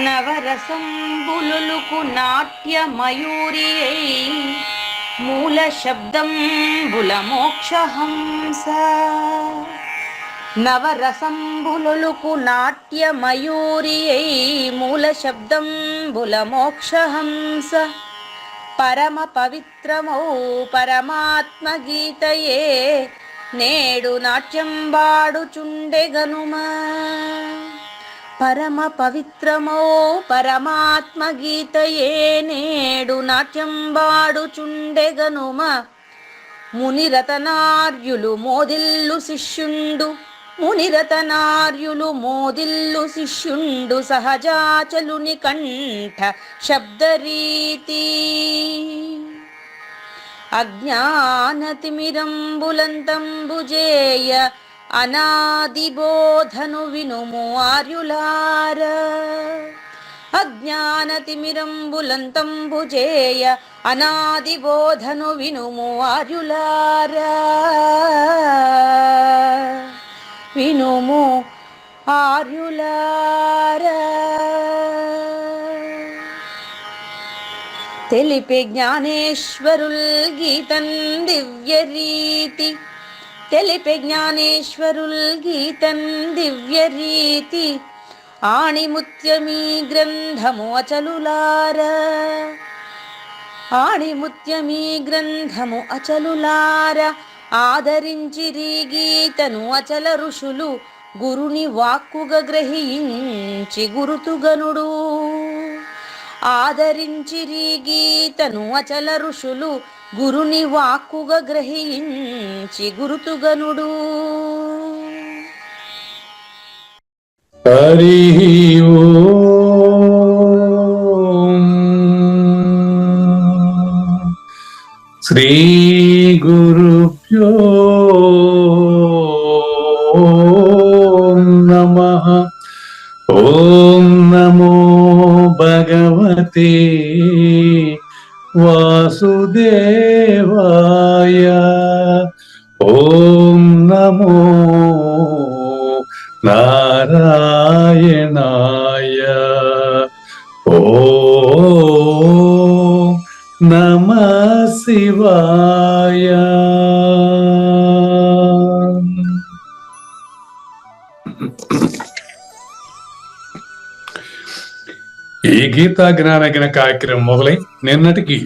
నవరసంబులుకు నాట్య మయూరియై మూల శబ్దంబుల మోక్షహంస. నవరసంబులుకు నాట్య మయూరియై మూల శబ్దంబుల మోక్షహంస. పరమ పవిత్రమౌ పరమాత్మ గీతయే నేడు నాట్యం బాడుచుండెగనుమా. పరమ పవిత్రమో పరమాత్మ గీతయే నేడు నాట్యం బాడుచుండెగనుమ. మునిరతనార్యులు మోదిల్లు శిష్యుండు, మునిరతనార్యులు మోదిల్లు శిష్యుండు సహజాచలుని కంఠ శబ్దరీతి. అజ్ఞానతిమిరంబులంతంబుజేయ అనాదిబోధను వినుము ఆర్యులార. అజ్ఞానతిమిరంబులంతంబుజేయ అనాదిబోధను వినుము ఆర్యులార. వినుము ఆర్యులార. తెలిపే జ్ఞానేశ్వరుల్ గీతన్ దివ్య రీతి. తెలిపే జ్ఞానేశ్వరుల్ గీతన్ దివ్య రీతి. ఆణిముత్యమీ గ్రంథము అచలులార. ఆణిముత్యమీ గ్రంథము అచలులార. ఆదరించిరి గీతను అచల ఋషులు గురుని వాక్కుగా గ్రహించి గురుతుగనుడు. ఆదరించిరి గీతను అచల ఋషులు గురుని వాక్కుగా గ్రహించి గురుతుగనుడు. హరి ఓం. శ్రీ గురుభ్యో నమః. ఓం నమో భగవతే వాసుదేవాయ. ఓం నమో నారాయణాయ. ఓం నమః శివాయ. ఈ గీతా జ్ఞానజ్ఞ కార్యక్రమం మొదలై నిన్నటికి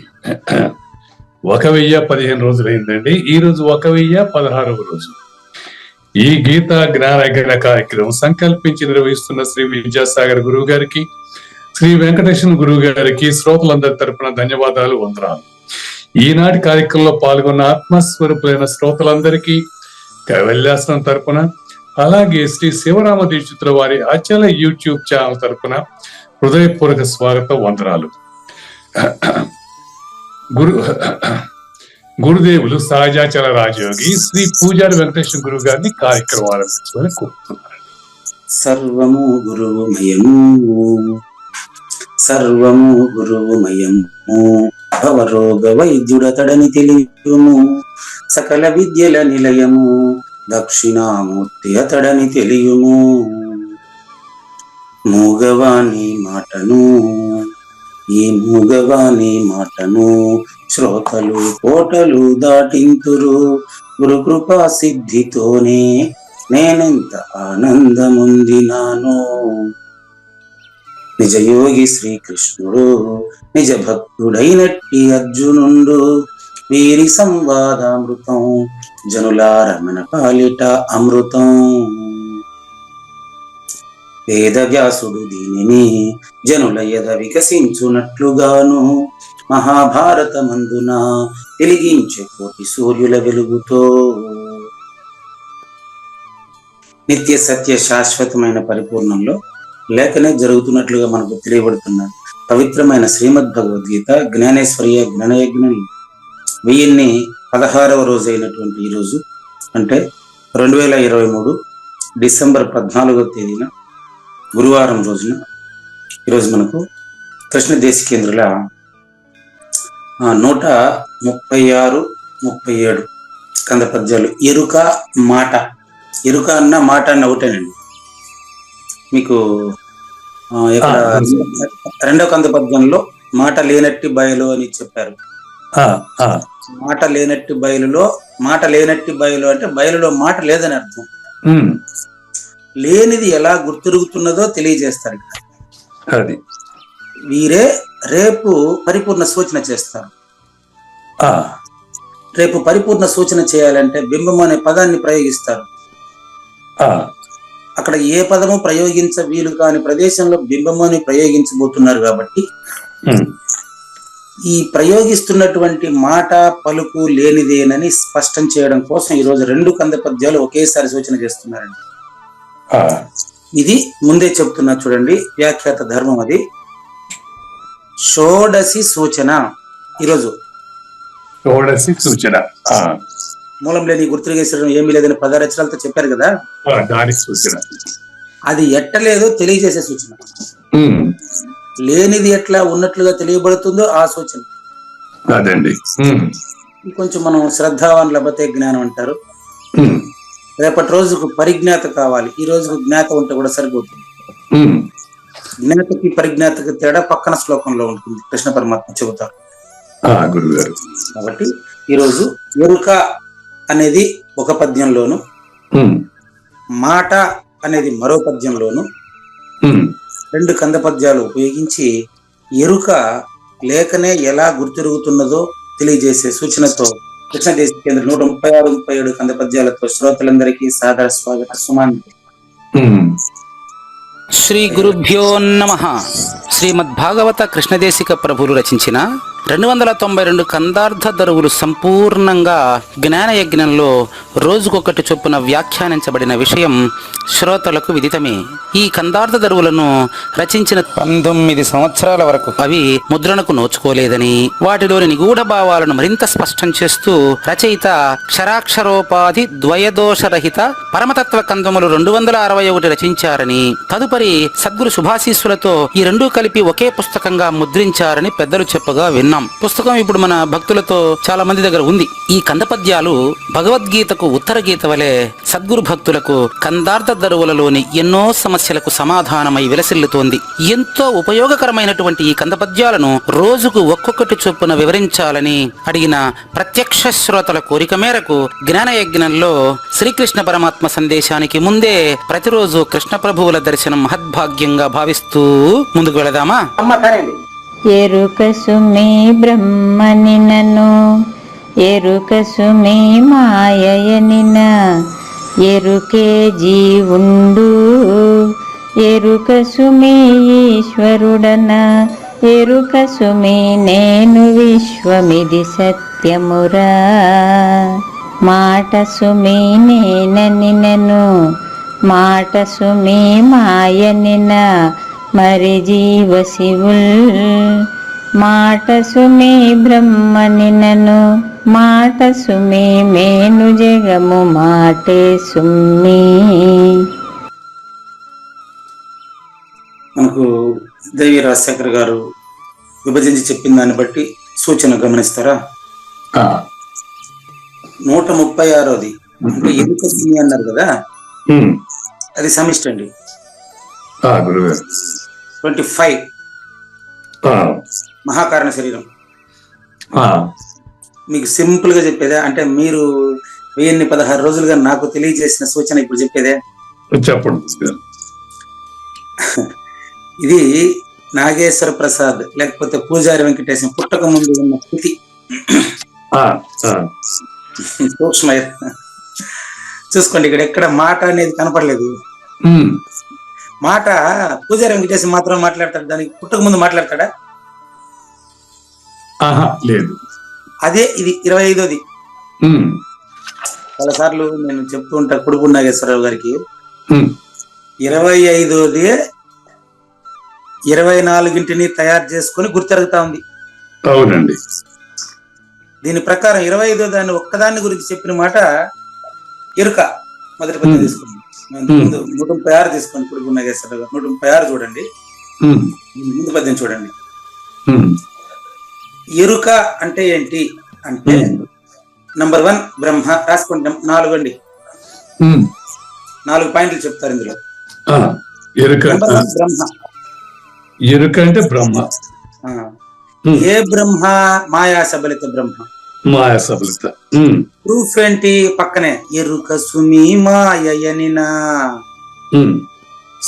1015 రోజులైందండి. ఈ రోజు 1016వ రోజు. ఈ గీతా జ్ఞానజ్ఞ కార్యక్రమం సంకల్పించి నిర్వహిస్తున్న శ్రీ విద్యాసాగర్ గురువు గారికి, శ్రీ వెంకటేశ్వర గురువు గారికి శ్రోతలందరి తరపున ధన్యవాదాలు, వందనాలు. ఈనాటి కార్యక్రమంలో పాల్గొన్న ఆత్మస్వరూపులైన శ్రోతలందరికీ కైవల్యాశ్రమం తరపున, అలాగే శ్రీ శివరామ దీక్షితుల వారి అచల యూట్యూబ్ ఛానల్ తరపున హృదయపూర్వక స్వాగతం, వందనాలు. గురుదేవులు సహజాచల రాజయోగి శ్రీ పూజారి వెంకటేశ్వర గురువు గారిని కార్యక్రమం ఆరంభించమని కోరుతున్నారు. సర్వము గురువుమయము, సర్వము గురువుమయము. భవరోగ వైద్యుడతడని తెలియము, సకల విద్యల నిలయము. దక్షిణామూర్తి అతడని తెలియము. మూగవాణి మాటను, ఈ మూగవాణి మాటను శ్రోతలు కోటలు దాటింతురు. గురు కృపా సిద్ధితోనే నేనెంత ఆనందముందినాను. నిజయోగి శ్రీకృష్ణుడు నిజ భక్తుడైనట్టి అర్జునుండు. వీరి సంవాదామృతం జనులారమణ పాలిట అమృతం. వేదవ్యాసుడు దీనిని జనుల యద వికసించునట్లుగాను మహాభారతమందున వెలిగించే కోటి సూర్యుల వెలుగుతో. నిత్య సత్య శాశ్వతమైన పరిపూర్ణంలో లేఖనే జరుగుతున్నట్లుగా మనకు తెలియబడుతున్న పవిత్రమైన శ్రీమద్ భగవద్గీత జ్ఞానేశ్వర్య జ్ఞానయజ్ఞం 1016వ రోజు అయినటువంటి ఈ రోజు, అంటే 2023 డిసెంబర్ 14వ తేదీన గురువారం రోజున ఈరోజు మనకు కృష్ణదేశికేంద్రుల 136, 37 స్కంద పద్యాలు. ఎరుక మాట, ఎరుక అన్న మాట అన్న ఒకటేనండి. మీకు ఇక్కడ 2వ కంద పద్యంలో మాట లేనట్టి బయలు అని చెప్పారు. మాట లేనట్టి బయలులో, మాట లేనట్టి బయలు అంటే బయలులో మాట లేదని అర్థం. లేనిది ఎలా గుర్తిరుగుతున్నదో తెలియజేస్తారు. అది వీరే రేపు పరిపూర్ణ సూచన చేస్తారు. రేపు పరిపూర్ణ సూచన చేయాలంటే బింబం అనే పదాన్ని ప్రయోగిస్తారు. అక్కడ ఏ పదము ప్రయోగించ వీలు కాని ప్రదేశంలో బింబము అని ప్రయోగించబోతున్నారు కాబట్టి ఈ ప్రయోగిస్తున్నటువంటి మాట పలుకు లేనిదేనని స్పష్టం చేయడం కోసం ఈరోజు 2 కంద పద్యాలు ఒకేసారి సూచన చేస్తున్నారండి. ఇది ముందే చెప్తున్నా చూడండి, వ్యాఖ్యాత ధర్మం అది. షోడసి సూచన. ఈరోజు షోడసి సూచన, మూలం లేని గుర్తుగేసడం ఏమీ లేదని 10 రచనలతో చెప్పారు కదా, దాని సూచన. అది ఎట్టలేదో తెలియజేసే సూచన. లేనిది ఎట్లా ఉన్నట్లుగా తెలియబడుతుందో ఆ సూచన. అదండి. కొంచెం మనం శ్రద్ధావాన్ లభతే జ్ఞానం అంటారు. రేపటి రోజుకు పరిజ్ఞాత కావాలి, ఈ రోజుకు జ్ఞాత ఉంటే కూడా సరిపోతుంది. జ్ఞాతకి పరిజ్ఞాతకి తేడా పక్కన శ్లోకంలో ఉంటుంది, కృష్ణ పరమాత్మ చెబుతారు. కాబట్టి ఈరోజు ఎరుక అనేది ఒక పద్యంలోను, మాట అనేది మరో పద్యంలోను 2 కంద పద్యాలు ఉపయోగించి ఎరుక లేఖనే ఎలా గుర్తిరుగుతున్నదో తెలియజేసే సూచనతో కృష్ణదేశికేంద్ర 136, 37 కంద పద్యాలతో శ్రోతలందరికీ సాదర స్వాగత సుమాంతి. శ్రీ గురుభ్యో నమః. శ్రీమద్భాగవత కృష్ణదేశిక ప్రభులు రచించిన 292 కందార్థ దరువులు సంపూర్ణంగా జ్ఞానయజ్ఞంలో రోజుకొకటి చొప్పున వ్యాఖ్యానించబడిన విషయం శ్రోతలకు విదితమే. ఈ కందార్థ దరువులను రచించిన 19 సంవత్సరాల వరకు అవి ముద్రణకు నోచుకోలేదని, వాటిలోని నిగూఢ భావాలను మరింత స్పష్టం చేస్తూ రచయిత క్షరాక్షరోపాధి ద్వయదోషరహిత పరమతత్వ కందములు 261 రచించారని, తదుపరి సద్గురు శుభాశీస్సులతో ఈ రెండూ కలిపి ఒకే పుస్తకంగా ముద్రించారని పెద్దలు చెప్పగా విన్నాం. పుస్తకం ఇప్పుడు మన భక్తులతో చాలా మంది దగ్గర ఉంది. ఈ కందపద్యాలు భగవద్గీతకు ఉత్తర గీత వలె సద్గురు భక్తులకు కందార్థ దరువులలోని ఎన్నో సమస్యలకు సమాధానమై విలసిల్లుతోంది. ఎంతో ఉపయోగకరమైనటువంటి ఈ కందపద్యాలను రోజుకు ఒక్కొక్కటి చొప్పున వివరించాలని అడిగిన ప్రత్యక్ష శ్రోతల కోరిక మేరకు జ్ఞానయజ్ఞంలో శ్రీకృష్ణ పరమాత్మ సందేశానికి ముందే ప్రతిరోజు కృష్ణ ప్రభువుల దర్శనం మహద్భాగ్యంగా భావిస్తూ ముందుకు వెళదామా? ఎరుక సుమే బ్రహ్మనినను ఎరుక సుమే మాయయనిన ఎరుకే జీవుండు ఎరుక సుమే ఈశ్వరుడన ఎరుక సుమే నేను విశ్వమిది సత్యమురా మాట సుమే నేననినను మాట సుమే మాయనిన మరి జీవ శివుల్ మాట సుమే బ్రహ్మనినను మాట సుమే మేను జగము మాటే సుమ్మి. మనకు దేవి రాజశేఖర్ గారు విభజించి చెప్పిన దాన్ని బట్టి సూచన గమనిస్తారా? 136ది అంటే ఎరుక సుమి అన్నారు కదా, అది సమిష్టి అండి. 25 మహాకారణ శరీరం. మీకు సింపుల్ గా చెప్పేదే, అంటే మీరు 1016 రోజులుగా నాకు తెలియజేసిన సూచన ఇప్పుడు చెప్పేదే. చెప్పండి. ఇది నాగేశ్వర ప్రసాద్ లేకపోతే పూజారి వెంకటేశం పుట్టక ముందు ఉన్న స్థితి. సూక్ష్మ చూసుకోండి, ఇక్కడ ఎక్కడ మాట అనేది కనపడలేదు. మాట పూజారి వెంకటేశం మాత్రం మాట్లాడతాడు, దానికి పుట్టక ముందు మాట్లాడతాడా? ఆహా లేదు. అదే ఇది 25ది. ఉమ్, చాలాసార్లు నేను చెప్తూ ఉంటా కుడుపు నాగేశ్వరరావు గారికి, ఉమ్, 25ది 24ంటిని తయారు చేసుకొని గుర్తెరుగుతా ఉంది. అవునండి. దీని ప్రకారం 25వ దాన్ని ఒక్కదాన్ని గురించి చెప్పిన మాట ఎరుక. మొదటి పద్యం తీసుకోండి, ముందు 136 తీసుకోండి. కుడుపు నాగేశ్వరరావు గారు 136 చూడండి, ఉమ్, ముందు పద్యం చూడండి. ఉమ్, ఎరుక అంటే ఏంటి అంటే, నంబర్ 1 బ్రహ్మ. రాసుకుంటాం 4 అండి, ఉమ్, 4 పాయింట్లు చెప్తారు ఇందులో. ఆ, ఎరుక. నంబర్ 1 బ్రహ్మ. ఎరుక అంటే బ్రహ్మ. ఆ, ఉమ్, ఏ బ్రహ్మ? మాయా సబలిత బ్రహ్మ. మాయా సబలిత. ఉమ్, ప్రూఫ్ ఏంటి? పక్కనే ఎరుక సుమి మాయనినా. ఉమ్,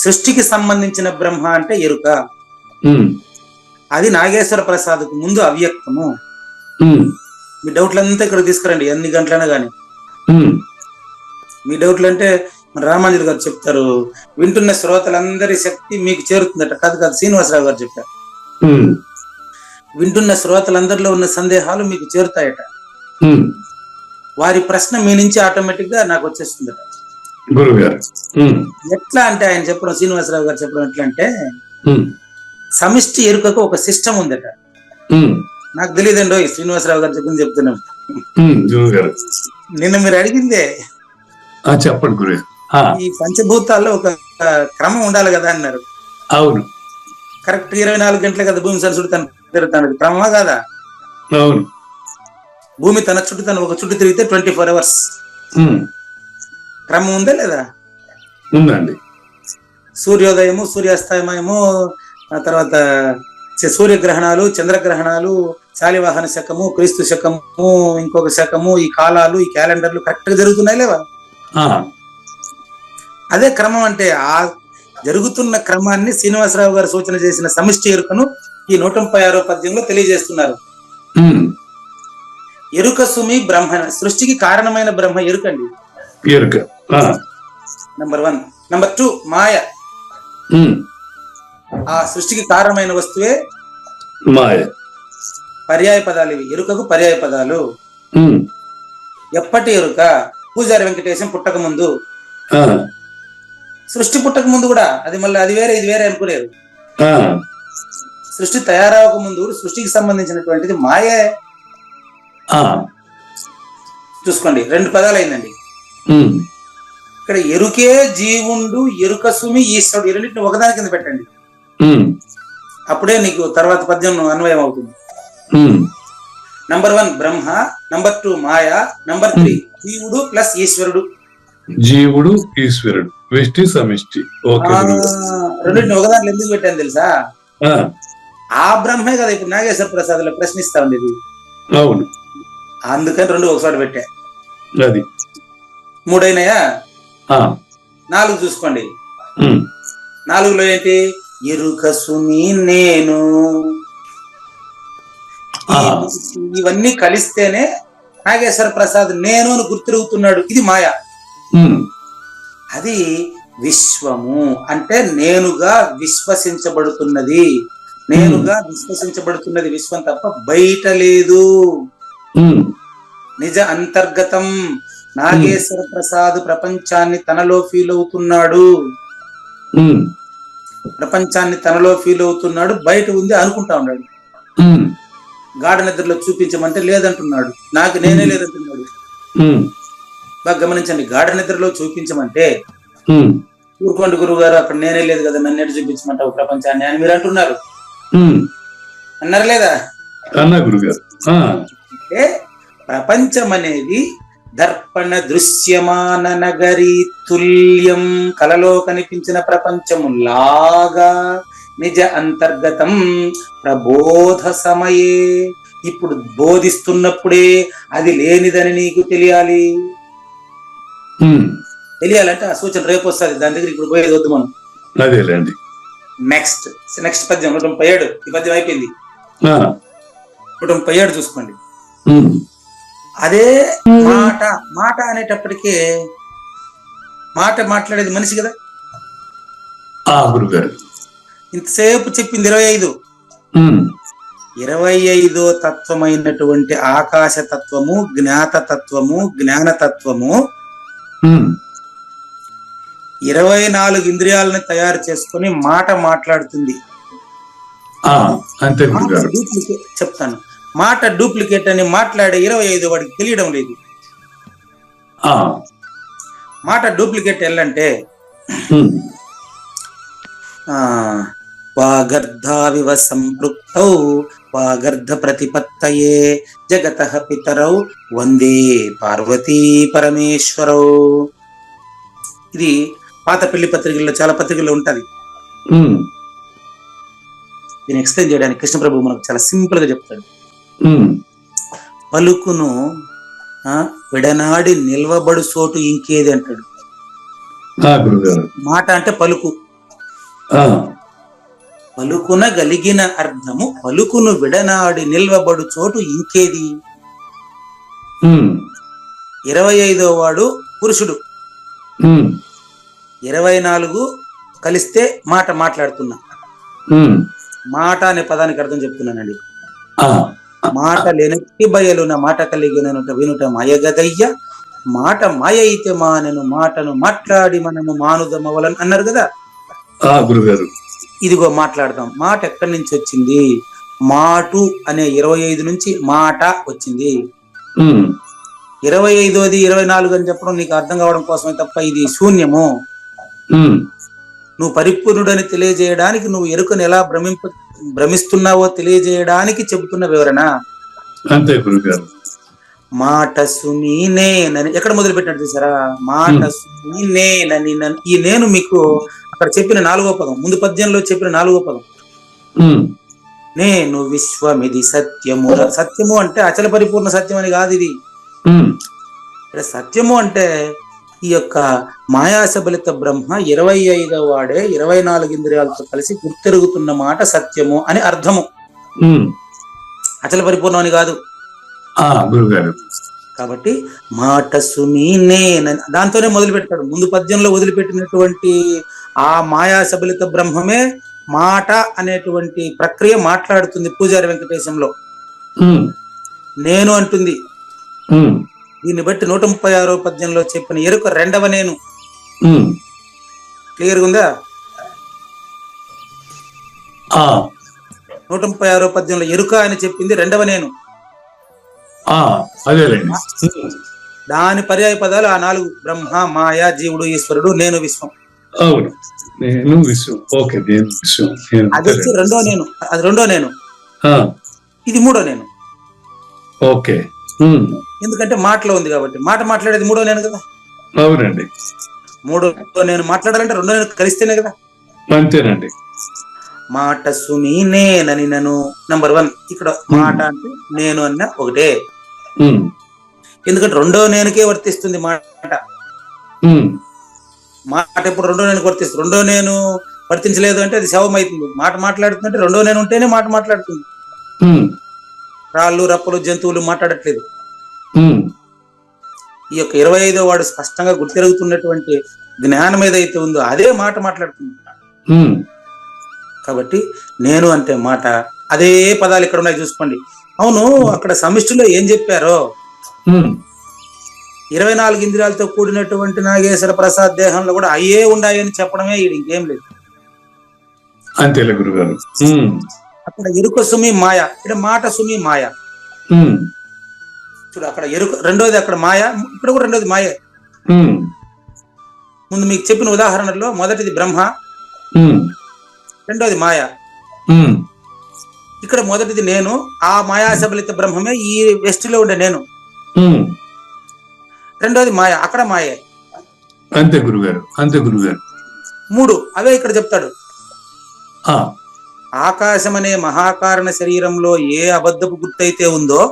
సృష్టికి సంబంధించిన బ్రహ్మ అంటే ఎరుక. ఉమ్, అది నాగేశ్వర ప్రసాద్కు ముందు అవ్యక్తము. ఉమ్, మీ డౌట్లంతా ఇక్కడ తీసుకురండి, ఎన్ని గంటలైనా కానీ. ఉమ్, మీ డౌట్లు అంటే మన రామాంజలి గారు చెప్తారు, వింటున్న శ్రోతలందరి శక్తి మీకు చేరుతుందట. కాదు కాదు, శ్రీనివాసరావు గారు చెప్పారు, ఉమ్, వింటున్న శ్రోతలందరిలో ఉన్న సందేహాలు మీకు చేరుతాయట. ఉమ్, వారి ప్రశ్న మీ నుంచి ఆటోమేటిక్ గా నాకు వచ్చేస్తుందట. గురువు గారు. ఉమ్, ఎట్లా అంటే ఆయన చెప్పడం, శ్రీనివాసరావు గారు చెప్పడం ఎట్లా అంటే, ఉమ్, సమిష్టి ఎరుకకు ఒక సిస్టమ్ ఉందట. ఉమ్, నాకు తెలియదండి, శ్రీనివాసరావు గారు చెప్పింది చెప్తున్నాం. గురువు గారు. నిన్న మీరు అడిగిందే, చెప్పండి గురువు. ఈ పంచభూతాల్లో ఒక క్రమం ఉండాలి కదా అన్నారు. అవును. కరెక్ట్ 24 గంటలే కదా భూమి తన చుట్టూ తను తిరుగుతాడు, క్రమమా కాదా? అవును. భూమి తన చుట్టూ తను ఒక చుట్టూ తిరిగితే 24 hours. క్రమం ఉందా లేదా? ఉందండి. సూర్యోదయము, సూర్యాస్తమయము, ఆ తర్వాత సూర్యగ్రహణాలు, చంద్రగ్రహణాలు, శాలివాహన శకము, క్రీస్తు శకము, ఇంకొక శకము, ఈ కాలాలు, ఈ క్యాలెండర్లు కరెక్ట్ గా జరుగుతున్నాయి లేవా? అదే క్రమం అంటే. ఆ జరుగుతున్న క్రమాన్ని శ్రీనివాసరావు గారు సూచన చేసిన సమిష్టి ఎరుకను ఈ 136వ పద్యంలో తెలియజేస్తున్నారు. ఎరుక సుమి బ్రహ్మ, సృష్టికి కారణమైన బ్రహ్మ ఎరుకండి. ఎరుక. నంబర్ 1. నంబర్ 2 మాయ. ఆ సృష్టికి కారణమైన వస్తువే మాయ. పర్యాయ పదాలు ఇవి, ఎరుకకు పర్యాయ పదాలు. ఎప్పటి ఎరుక? పూజారి వెంకటేశం పుట్టక ముందు, సృష్టి పుట్టక ముందు కూడా. అది మళ్ళీ అది వేరే ఇది వేరే అనుకోలేరు. సృష్టి తయారవక ముందు సృష్టికి సంబంధించినటువంటిది మాయే. చూసుకోండి, 2 పదాలు అయిందండి ఇక్కడ. ఎరుకే జీవుండు, ఎరుక సుమి ఈశ్వరుడు, ఈ రెండింటిని ఒకదాని కింద పెట్టండి. అప్పుడే నీకు తర్వాత పద్యం అన్వయం అవుతుంది. నంబర్ 1 బ్రహ్మ, నంబర్ 2 మాయ, నంబర్ 3 జీవుడు ప్లస్ ఈశ్వరుడు. జీవుడు ఈశ్వరుడు, వెష్టి సమిష్టి. రెండింటిని ఒకదాంట్లో ఎందుకు పెట్టాను తెలుసా? ఆ బ్రహ్మే కదా ఇప్పుడు నాగేశ్వర ప్రసాద్ లో ప్రశ్నిస్తా ఉండేది. అవును, అందుకని 2 ఒకసారి పెట్టా. అది 3 అయినాయా? 4 చూసుకోండి. 4లో ఏంటి? ఎరుక సుమి నేను. ఇవన్నీ కలిస్తేనే నాగేశ్వర ప్రసాద్ నేను అని గుర్తిరుగుతున్నాడు. ఇది మాయ. అది విశ్వము అంటే నేనుగా విశ్వసించబడుతున్నది. నేనుగా విశ్వసించబడుతున్నది విశ్వం తప్ప బయట లేదు. నిజ అంతర్గతం. నాగేశ్వర ప్రసాద్ ప్రపంచాన్ని తనలో ఫీల్ అవుతున్నాడు. ప్రపంచాన్ని తనలో ఫీల్ అవుతున్నాడు, బయట ఉంది అనుకుంటా ఉన్నాడు. గాఢ నిద్రలో చూపించమంటే లేదంటున్నాడు, నాకు నేనే లేదంటున్నాడు. బాగా గమనించండి, గాఢ నిద్రలో చూపించమంటే ఊరుకోండి గురువు గారు, అక్కడ నేనే లేదు కదా, నన్ను ఎటు చూపించమంటావు ప్రపంచాన్ని అని మీరు అంటున్నారు. అన్నారు లేదా? అన్నా గురుగారు. అంటే ప్రపంచం అనేది దర్పణ దృశ్యమాన నగరీ తుల్యం, కలలో కనిపించిన ప్రపంచము లాగా నిజ అంతర్గతం ప్రబోధ సమయే. ఇప్పుడు బోధిస్తున్నప్పుడే అది లేనిదని నీకు తెలియాలి. తెలియాలంటే ఆ సూచన రేపు వస్తుంది, దాని దగ్గర ఇప్పుడు పోయేది వద్దు మనం. అదేలేండి. నెక్స్ట్ పద్యం 137. ఈ పద్యం అయిపోయింది. 137 చూసుకోండి. అదే మాట అనేటప్పటికే, మాట మాట్లాడేది మనిషి కదా. గురుగారు ఇంతసేపు చెప్పింది 25. 25వ తత్వమైనటువంటి ఆకాశ తత్వము, జ్ఞాత తత్వము, జ్ఞానతత్వము ఉమ్, 24 ఇంద్రియాలను తయారు చేసుకొని మాట మాట్లాడుతుంది. అంతే గురుగారు. చెప్తాను, మాట డూప్లికేట్ అని మాట్లాడే 25 వాడికి తెలియడం లేదు. మాట డూప్లికేట్ ఎల్లంటే వాగర్ధావివ సంపృక్తౌ వాగర్ధ ప్రతిపత్తయే జగతః పితరౌ వందే పార్వతీ పరమేశ్వరౌ. ఇది పాత పెళ్లి పత్రికల్లో, చాలా పత్రికల్లో ఉంటది. దీన్ని ఎక్స్ప్లెయిన్ చేయడానికి కృష్ణప్రభు మనకు చాలా సింపుల్ గా చెప్తాడు. పలుకును విడనాడి నిల్వబడు చోటు ఇంకేది అంటాడు. మాట అంటే పలుకు. పలుకున గలిగిన అర్థము పలుకును విడనాడి నిల్వబడు చోటు ఇంకేది. 25వ వాడు పురుషుడు, 24 కలిస్తే మాట మాట్లాడుతున్నా. మాట అనే పదానికి అర్థం చెప్తున్నానండి. మాట లేనట్టి బయలున మాట కలిగిన వినుట మాయగదయ్య, మాట మాయ అయితే మానను మాటను మాట్లాడి మనము మానుదమవలని అన్నారు కదా గురుగారు. ఇదిగో మాట్లాడదాం. మాట ఎక్కడి నుంచి వచ్చింది? మాటు అనే 25 నుంచి మాట వచ్చింది. 25ది 24 అని చెప్పడం నీకు అర్థం కావడం కోసమే తప్ప ఇది శూన్యము. నువ్వు పరిపూర్ణుడని తెలియజేయడానికి, నువ్వు ఎరుకను ఎలా భ్రమిస్తున్నావో తెలియజేయడానికి చెబుతున్న వివరణ. అంతే గురుగారు. మాట సుని నేనని ఎక్కడ మొదలు పెట్టినట్టు చూసారా? మాట సుని నేనని. ఈ నేను మీకు అక్కడ చెప్పిన 4వ పదం, ముందు పద్యంలో చెప్పిన 4వ పదం. నేను విశ్వమిది సత్యము. సత్యము అంటే అచల పరిపూర్ణ సత్యం అని కాదు. ఇది సత్యము అంటే ఈ యొక్క మాయాశబలిత బ్రహ్మ 25వ వాడే 24 ఇంద్రియాలతో కలిసి గుర్తెరుగుతున్న మాట సత్యము అని అర్థము. అచల పరిపూర్ణం అని కాదు. కాబట్టి మాట సుమి నేనని దాంతోనే మొదలు పెట్టాడు. ముందు పద్యంలో వదిలిపెట్టినటువంటి ఆ మాయాశబలిత బ్రహ్మమే మాట అనేటువంటి ప్రక్రియ మాట్లాడుతుంది. పూజారి వెంకటేశంలో నేను అంటుంది. దీన్ని బట్టి 136వ పద్యంలో చెప్పిన ఎరుక 2వ నేను. క్లియర్ గా ఉందా? 136వ పద్యంలో ఎరుక అని చెప్పింది 2వ నేను. దాని పర్యాయ పదాలు ఆ 4: బ్రహ్మ, మాయ, జీవుడు, ఈశ్వరుడు, నేను, విశ్వం. అవును, నేను విశ్వం. ఓకే, నేను విశ్వం. అది వచ్చి 2వ నేను. అది 2వ నేను. ఇది 3వ నేను. ఓకే. ఎందుకంటే మాటలో ఉంది కాబట్టి. మాట మాట్లాడేది 3వ నేను కదా. అవునండి. 3వ నేను మాట్లాడాలంటే 2వ నేను కలిస్తేనే కదా. అంతేనండి. మాట సుని నేనని నన్ను నంబర్ 1. ఇక్కడ మాట అంటే నేను అన్న ఒకటే. ఎందుకంటే 2వ నేనుకే వర్తిస్తుంది మాట. మాట ఎప్పుడు 2వ నేను వర్తిస్తుంది. 2వ నేను వర్తించలేదు అంటే అది శవం అవుతుంది. మాట మాట్లాడుతుందంటే 2వ నేను ఉంటేనే మాట మాట్లాడుతుంది. రాళ్ళు, రప్పలు, జంతువులు మాట్లాడట్లేదు. ఈ యొక్క 25వ వాడు స్పష్టంగా గుర్తెరుగుతున్నటువంటి జ్ఞానం ఏదైతే ఉందో అదే మాట మాట్లాడుతుంది. కాబట్టి నేను అంటే మాట. అదే పదాలు ఇక్కడ ఉన్నాయి చూసుకోండి. అవును, అక్కడ సమిష్టిలో ఏం చెప్పారో 24 ఇంద్రియాలతో కూడినటువంటి నాగేశ్వర ప్రసాద్ దేహంలో కూడా అయ్యే ఉండాయని చెప్పడమే. ఇంకేం లేదు. అంతేలే గురుగారు. అక్కడ ఎరుక సుమి మాయ, ఇక్కడ మాట సుమి మాయ. చూడు, అక్కడ ఎరుక 2వది, అక్కడ మాయ, ఇక్కడ కూడా 2వది మాయే. ముందు మీకు చెప్పిన ఉదాహరణలో మొదటిది బ్రహ్మ, 2వది మాయ. ఇక్కడ మొదటిది నేను, ఆ మాయాశబలిత బ్రహ్మమే ఈ వెస్ట్ లో ఉండే నేను. 2వది మాయ, అక్కడ మాయే. అంతే గురుగారు. అంతే గురుగారు. 3 అవే ఇక్కడ చెప్తాడు. ఆకాశం అనే మహాకారణ శరీరంలో ఏ అబద్ధపు గుర్తు అయితే ఉందో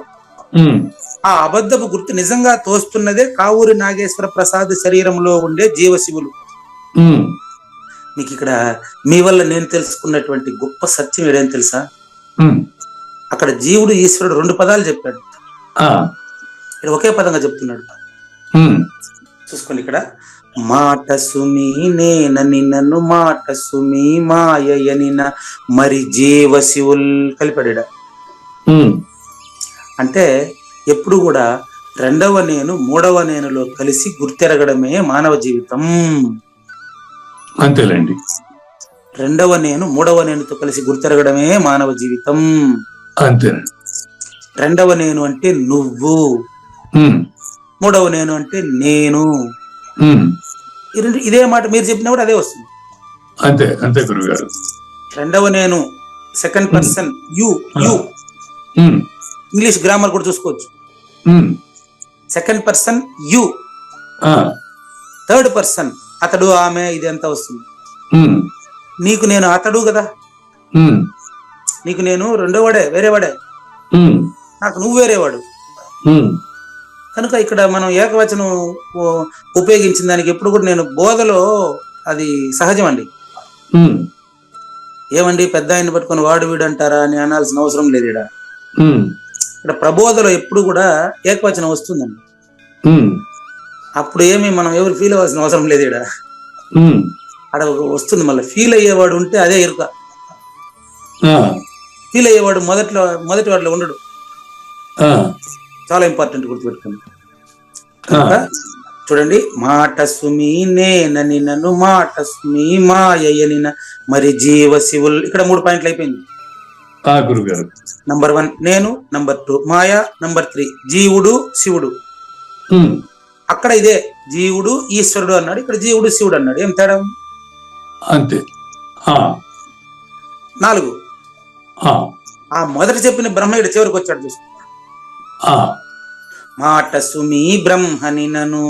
ఆ అబద్ధపు గుర్తు నిజంగా తోస్తున్నదే కావూరి నాగేశ్వర ప్రసాద్ శరీరంలో ఉండే జీవశివులు. మీకు ఇక్కడ మీ వల్ల నేను తెలుసుకున్నటువంటి గొప్ప సత్యం ఏడేం తెలుసా? అక్కడ జీవుడు, ఈశ్వరుడు 2 పదాలు చెప్పాడు. ఇక్కడ ఒకే పదంగా చెప్తున్నాడు. చూసుకోండి, ఇక్కడ మాట సుమి నేనని నన్ను మాట సుమి మాయనిన మరి జీవ శివుల్ కలిపాడు. ఉమ్, అంటే ఎప్పుడు కూడా రెండవ నేను మూడవ నేనులో కలిసి గుర్తెరగడమే మానవ జీవితం. అంతేలేండి. రెండవ నేను మూడవ నేనుతో కలిసి గుర్తెరగడమే మానవ జీవితం. అంతేనండి. రెండవ నేను అంటే నువ్వు, ఉమ్, మూడవ నేను అంటే నేను. ఉమ్, ఇదే మాట మీరు చెప్పినా కూడా అదే వస్తుంది. అంతే అంతే గురుగారు. రెండవ నేను second person you, you um, English grammar కూడా చూసుకోవచ్చు. ఉమ్, సెకండ్ పర్సన్ యు, ఆ, థర్డ్ పర్సన్ అతడు ఆమె, ఇది ఎంత వస్తుంది. ఉమ్, నీకు నేను అతడు కదా, ఉమ్, నీకు నేను రెండో వాడే, వేరే వాడే, ఉమ్, నాకు నువ్వు వేరేవాడు. ఉమ్, కనుక ఇక్కడ మనం ఏకవచనం ఉపయోగించిన దానికి ఎప్పుడు కూడా నేను బోధలో అది సహజం అండి. ఉమ్, ఏమండి పెద్ద ఆయన పట్టుకొని వాడు వీడు అంటారా అని అనాల్సిన అవసరం లేదు. ఉమ్, ఇక్కడ ప్రబోధలో ఎప్పుడు కూడా ఏకవచనం వస్తుందండి. ఉమ్, అప్పుడు ఏమి మనం ఎవరు ఫీల్ అవ్వాల్సిన అవసరం లేదు. ఉమ్, అక్కడ వస్తుంది. మళ్ళీ ఫీల్ అయ్యేవాడు ఉంటే అదే ఎరుక. ఆ, ఫీల్ అయ్యేవాడు మొదటి వాడిలో ఉండడు. ఆ, చాలా ఇంపార్టెంట్ గుర్తుపెట్టుకోండి. కనుక చూడండి, మాట సుమి నేనని నన్ను మాట సుమి మాయనిన మరి జీవ శివులు. ఇక్కడ 3 పాయింట్లు అయిపోయింది. ఆ గురుగారు. నంబర్ 1 నేను, నంబర్ 2 మాయా, నంబర్ 3 జీవుడు శివుడు. ఉమ్, అక్కడ ఇదే జీవుడు ఈశ్వరుడు అన్నాడు, ఇక్కడ జీవుడు శివుడు అన్నాడు. ఏం తేడా? అంతే. ఆ, 4 ఆ మొదట చెప్పిన బ్రహ్మయుడు చివరికి వచ్చాడు చూసుకో. ఆ, మాట సుమి బ్రహ్మని నను,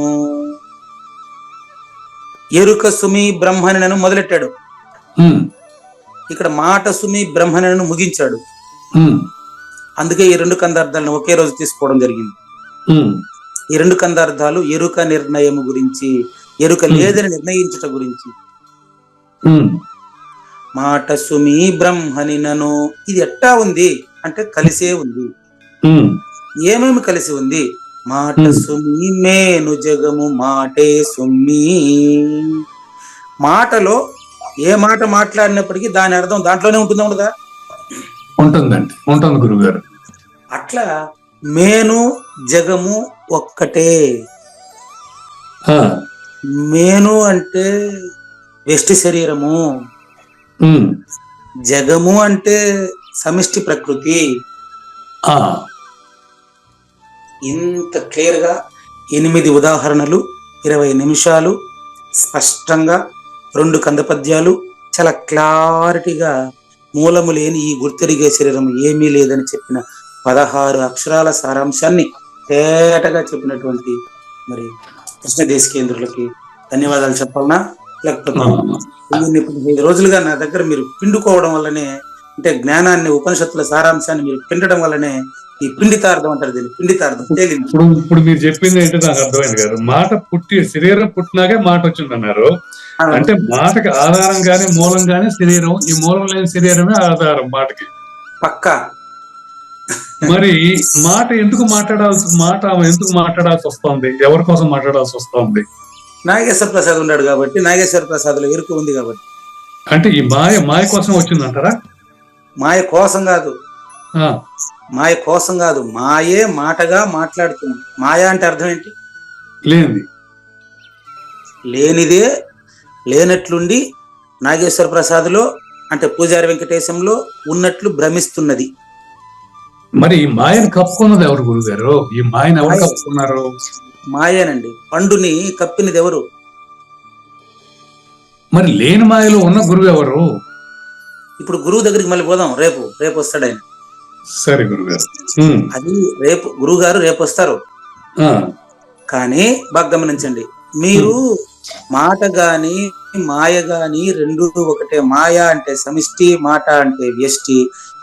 ఎరుక సుమి బ్రహ్మని నను మొదలెట్టాడు. ఉమ్, ఇక్కడ మాట సుమి బ్రహ్మని నను ముగించాడు. ఉమ్, అందుకే ఈ 2 కందార్థాలను ఒకే రోజు తీసుకోవడం జరిగింది. ఉమ్, ఈ 2 కందార్థాలు ఎరుక నిర్ణయం గురించి, ఎరుక లేదని నిర్ణయించుట గురించి. ఉమ్, మాట సుమి బ్రహ్మని నను, ఇది ఎట్టా ఉంది అంటే కలిసే ఉంది. ఉమ్, ఏమేమి కలిసి ఉంది? మాట సుమి మేను జగము మాటే సుమ్మి. మాటలో ఏ మాట మాట్లాడినప్పటికీ దాని అర్థం దాంట్లోనే ఉంటుందా ఉండదా? ఉంటుందండి, ఉంటుంది గురుగారు. అట్లా మేను జగము ఒక్కటే. ఆ, మేను అంటే వ్యష్టి శరీరము, ఉమ్, జగము అంటే సమిష్టి ప్రకృతి. ఆ, ఇంత క్లియర్ గా 8 ఉదాహరణలు, 20 నిమిషాలు స్పష్టంగా 2 కందపద్యాలు చాలా క్లారిటీగా మూలము లేని ఈ గుర్తెరిగే శరీరం ఏమీ లేదని చెప్పిన 16 అక్షరాల సారాంశాన్ని తేటగా చెప్పినటువంటి మరి కృష్ణదేశికేంద్రులకి ధన్యవాదాలు చెప్పాలనా? లేకపోతే 15 రోజులుగా నా దగ్గర మీరు పిండుకోవడం వల్లనే, అంటే జ్ఞానాన్ని ఉపనిషత్తుల సారాంశాన్ని మీరు పిండడం వల్లనే ఈ పిండితార్థం అంటారు, దీన్ని పిండితార్థం తేలింది. ఇప్పుడు మీరు చెప్పింది ఏంటో నాకు అర్థమైంది కాదు. మాట శరీరం పుట్టినాకే మాట వచ్చిందన్నారు. అంటే మాటకి ఆధారంగానే మూలంగానే శరీరం, ఈ మూలం లేని శరీరమే ఆధారం మాటకి. పక్కా. మరి మాట ఎందుకు మాట్లాడాల్సి వస్తుంది? ఎవరి కోసం మాట్లాడాల్సి వస్తుంది? నాగేశ్వర ప్రసాద్ ఉన్నాడు కాబట్టి, నాగేశ్వర ప్రసాద్ లో ఎరుక ఉంది కాబట్టి. అంటే ఈ మాయ కోసం వచ్చిందంటారా? మాయ కోసం కాదు, ఆ, మాయ కోసం కాదు, మాయే మాటగా మాట్లాడుతుంది. మాయ అంటే అర్థం ఏంటి? లేనిది. లేనిదే లేనట్లుండి నాగేశ్వర ప్రసాద్లో అంటే పూజారి వెంకటేశంలో ఉన్నట్లు భ్రమిస్తున్నది. మరి ఈ మాయను కప్పుకున్నది ఎవరు గురుగారు? ఈ మాయను ఎవరు కప్పుకున్నారు? మాయేనండి. పండుని కప్పినది ఎవరు? మరి లేని మాయలో ఉన్న గురువు ఎవరు? ఇప్పుడు గురువు దగ్గరికి మళ్ళీ పోదాం. రేపు వస్తాడు ఆయన. సరే గురుగారు. అది రేపు గురువు గారు రేపు వస్తారు. కానీ బాగా గమనించండి, మీరు మాట గాని మాయ గాని రెండు ఒకటే. మాయ అంటే సమిష్టి, మాట అంటే వ్యష్టి.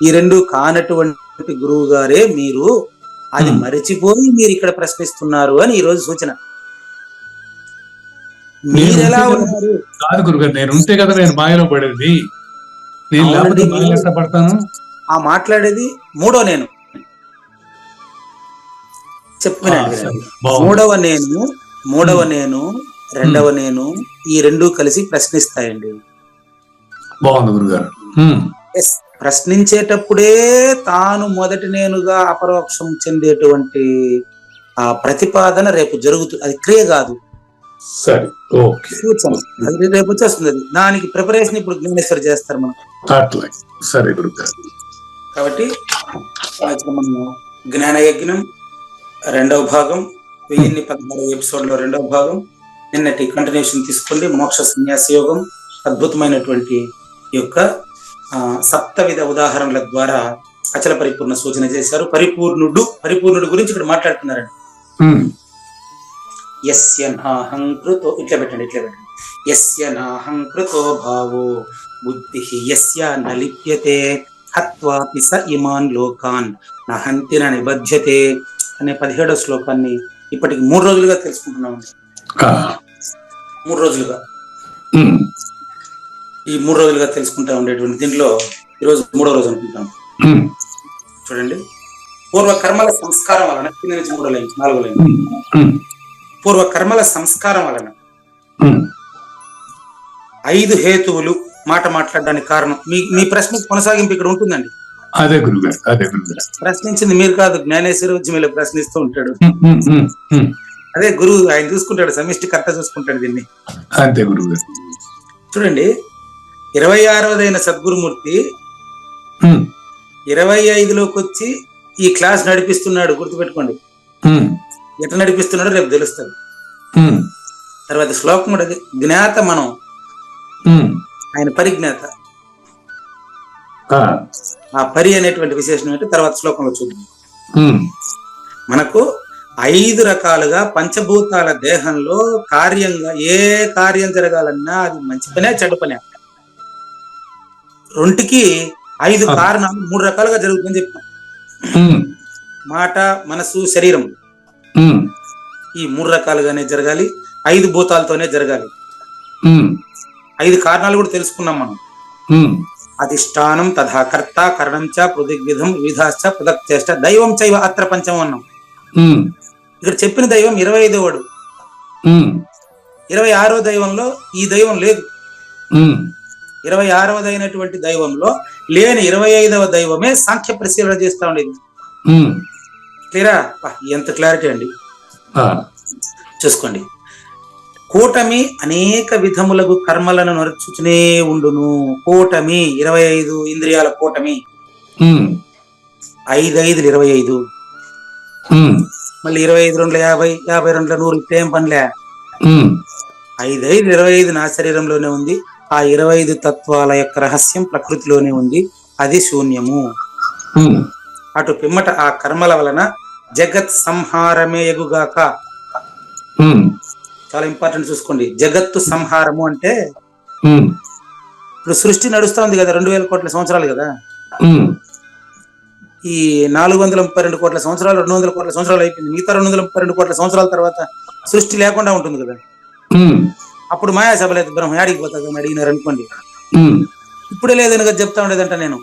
ఈ రెండు కానటువంటి గురువు గారే మీరు. అది మరిచిపోయి మీరు ఇక్కడ ప్రశ్నిస్తున్నారు అని ఈ రోజు సూచన. మీరెలా ఉన్నారు? కాదు గురుగారు, నేను ఉంటే కదా నేను మాయలో పడేది. నేను లేకపోతే మాయలో ఇష్టపడతాను. ఆ మాట్లాడేది మూడో నేను చెప్పినండి. మూడవ నేను రెండవ నేను, ఈ రెండు కలిసి ప్రశ్నిస్తాయండి. బాగుంది గురుగారు. ప్రశ్నించేటప్పుడే తాను మొదటి నేనుగా అపరోక్షం చెందేటువంటి ఆ ప్రతిపాదన రేపు జరుగుతుంది. అది క్రియ కాదు, సరే, ఓకే, సూచన. అది రేపు వచ్చేస్తుంది. అది దానికి ప్రిపరేషన్ ఇప్పుడు జ్ఞానేశ్వర్ చేస్తారు మనం. అట్లా. సరే గురుగారు. కాబట్టి మనము జ్ఞానయజ్ఞం 2వ భాగం 1016 ఎపిసోడ్లో 2వ భాగం నిన్నటి కంటిన్యూషన్ తీసుకోండి. మోక్ష సన్యాస యోగం అద్భుతమైనటువంటి ఈ యొక్క సప్తవిధ ఉదాహరణల ద్వారా అచల పరిపూర్ణ సూచన చేశారు. పరిపూర్ణుడు గురించి ఇక్కడ మాట్లాడుతున్నారండి. యస్య నాహంకృతో ఇట్లా పెట్టండి. యస్య నాహంకృతో భావో బుద్ధి యస్య నలిప్యతే హత్వాపి స ఇమాన్ లోకాన్ నహంతి న నిబధ్యతే అనే 17వ శ్లోకాన్ని ఇప్పటికి 3 రోజులుగా తెలుసుకుంటున్నాం. 3 రోజులుగా ఈ 3 రోజులుగా తెలుసుకుంటా ఉండేటువంటి దీంట్లో ఈరోజు 3వ రోజు అనుకుంటాం. చూడండి, పూర్వ కర్మల సంస్కారం వలన కింద నుంచి 3వ లైన్ 4వ లైన్. పూర్వ కర్మల సంస్కారం వలన 5 హేతువులు మాట మాట్లాడడానికి కారణం. మీ ప్రశ్న కొనసాగింపు ఇక్కడ ఉంటుందండి. అదే గురుగారు, అదే గురుగారు. ప్రశ్నించింది మీరు కాదు, జ్ఞానేశ్వరి వచ్చి మీరు ప్రశ్నిస్తూ ఉంటాడు. అదే గురువు, ఆయన చూసుకుంటాడు, సమిష్టి కర్త చూసుకుంటాడు దీన్ని. అంతే గురుగారు. చూడండి, 26వదైన సద్గురుమూర్తి 25లోకి వచ్చి ఈ క్లాస్ నడిపిస్తున్నాడు. గుర్తుపెట్టుకోండి, ఎట్లా నడిపిస్తున్నాడో రేపు తెలుస్తుంది. తర్వాత శ్లోకం కూడా జ్ఞాత మనం, ఆయన పరిజ్ఞాత. ఆ పరి అనేటువంటి విశేషం ఏంటి తర్వాత శ్లోకంలో చూద్దాం. మనకు 5 రకాలుగా పంచభూతాల దేహంలో కార్యంగా ఏ కార్యం జరగాలన్నా అది మంచి పనే చెడ్డ పనే, రెంటికి 5 కారణాలు 3 రకాలుగా జరుగుతుందని చెప్తాం. మాట, మనసు, శరీరం ఈ 3 రకాలుగానే జరగాలి. 5 భూతాలతోనే జరగాలి. 5 కారణాలు కూడా తెలుసుకున్నాం మనం. అధిష్టానం, తథా కర్త, కరణం చ, పృథిగ్విధం, వివిధాశ్చ, పృథక్చేష్ట, దైవం చైవ అత్ర పంచమం అన్నాం. ఇక్కడ చెప్పిన దైవం 25వాడు. 26వ దైవంలో ఈ దైవం లేదు. 26వదైనటువంటి దైవంలో లేని 25వ దైవమే సాంఖ్య పరిశీలన చేస్తా ఉండేది. క్లియరా? ఎంత క్లారిటీ అండి. చూసుకోండి, కూటమి అనేక విధములకు కర్మలను నడుచుచునే ఉండును. కూటమి 25 ఇంద్రియాల కూటమి. 5 5 25, మళ్ళీ 25 2 50, 50 2 100. ఇట్లేం పనిలే. 5 5 25 నా శరీరంలోనే ఉంది. ఆ 25 తత్వాల యొక్క రహస్యం ప్రకృతిలోనే ఉంది. అది శూన్యము. అటు పిమ్మట ఆ కర్మల వలన జగత్ సంహారమే ఎగుగాక. చాలా ఇంపార్టెంట్, చూసుకోండి. జగత్తు సంహారము అంటే ఇప్పుడు సృష్టి నడుస్తా ఉంది కదా, 2000 కోట్ల సంవత్సరాలు కదా. ఈ 432 కోట్ల సంవత్సరాలు 200 కోట్ల సంవత్సరాలు అయిపోయింది. మిగతా 232 కోట్ల సంవత్సరాల తర్వాత సృష్టి లేకుండా ఉంటుంది కదా. అప్పుడు మాయాసభ లేదు, బ్రహ్మ యాడికి పోతుంది అని అడిగినారు అనుకోండి. ఇప్పుడే లేదని కదా చెప్తా ఉండేదంట నేను.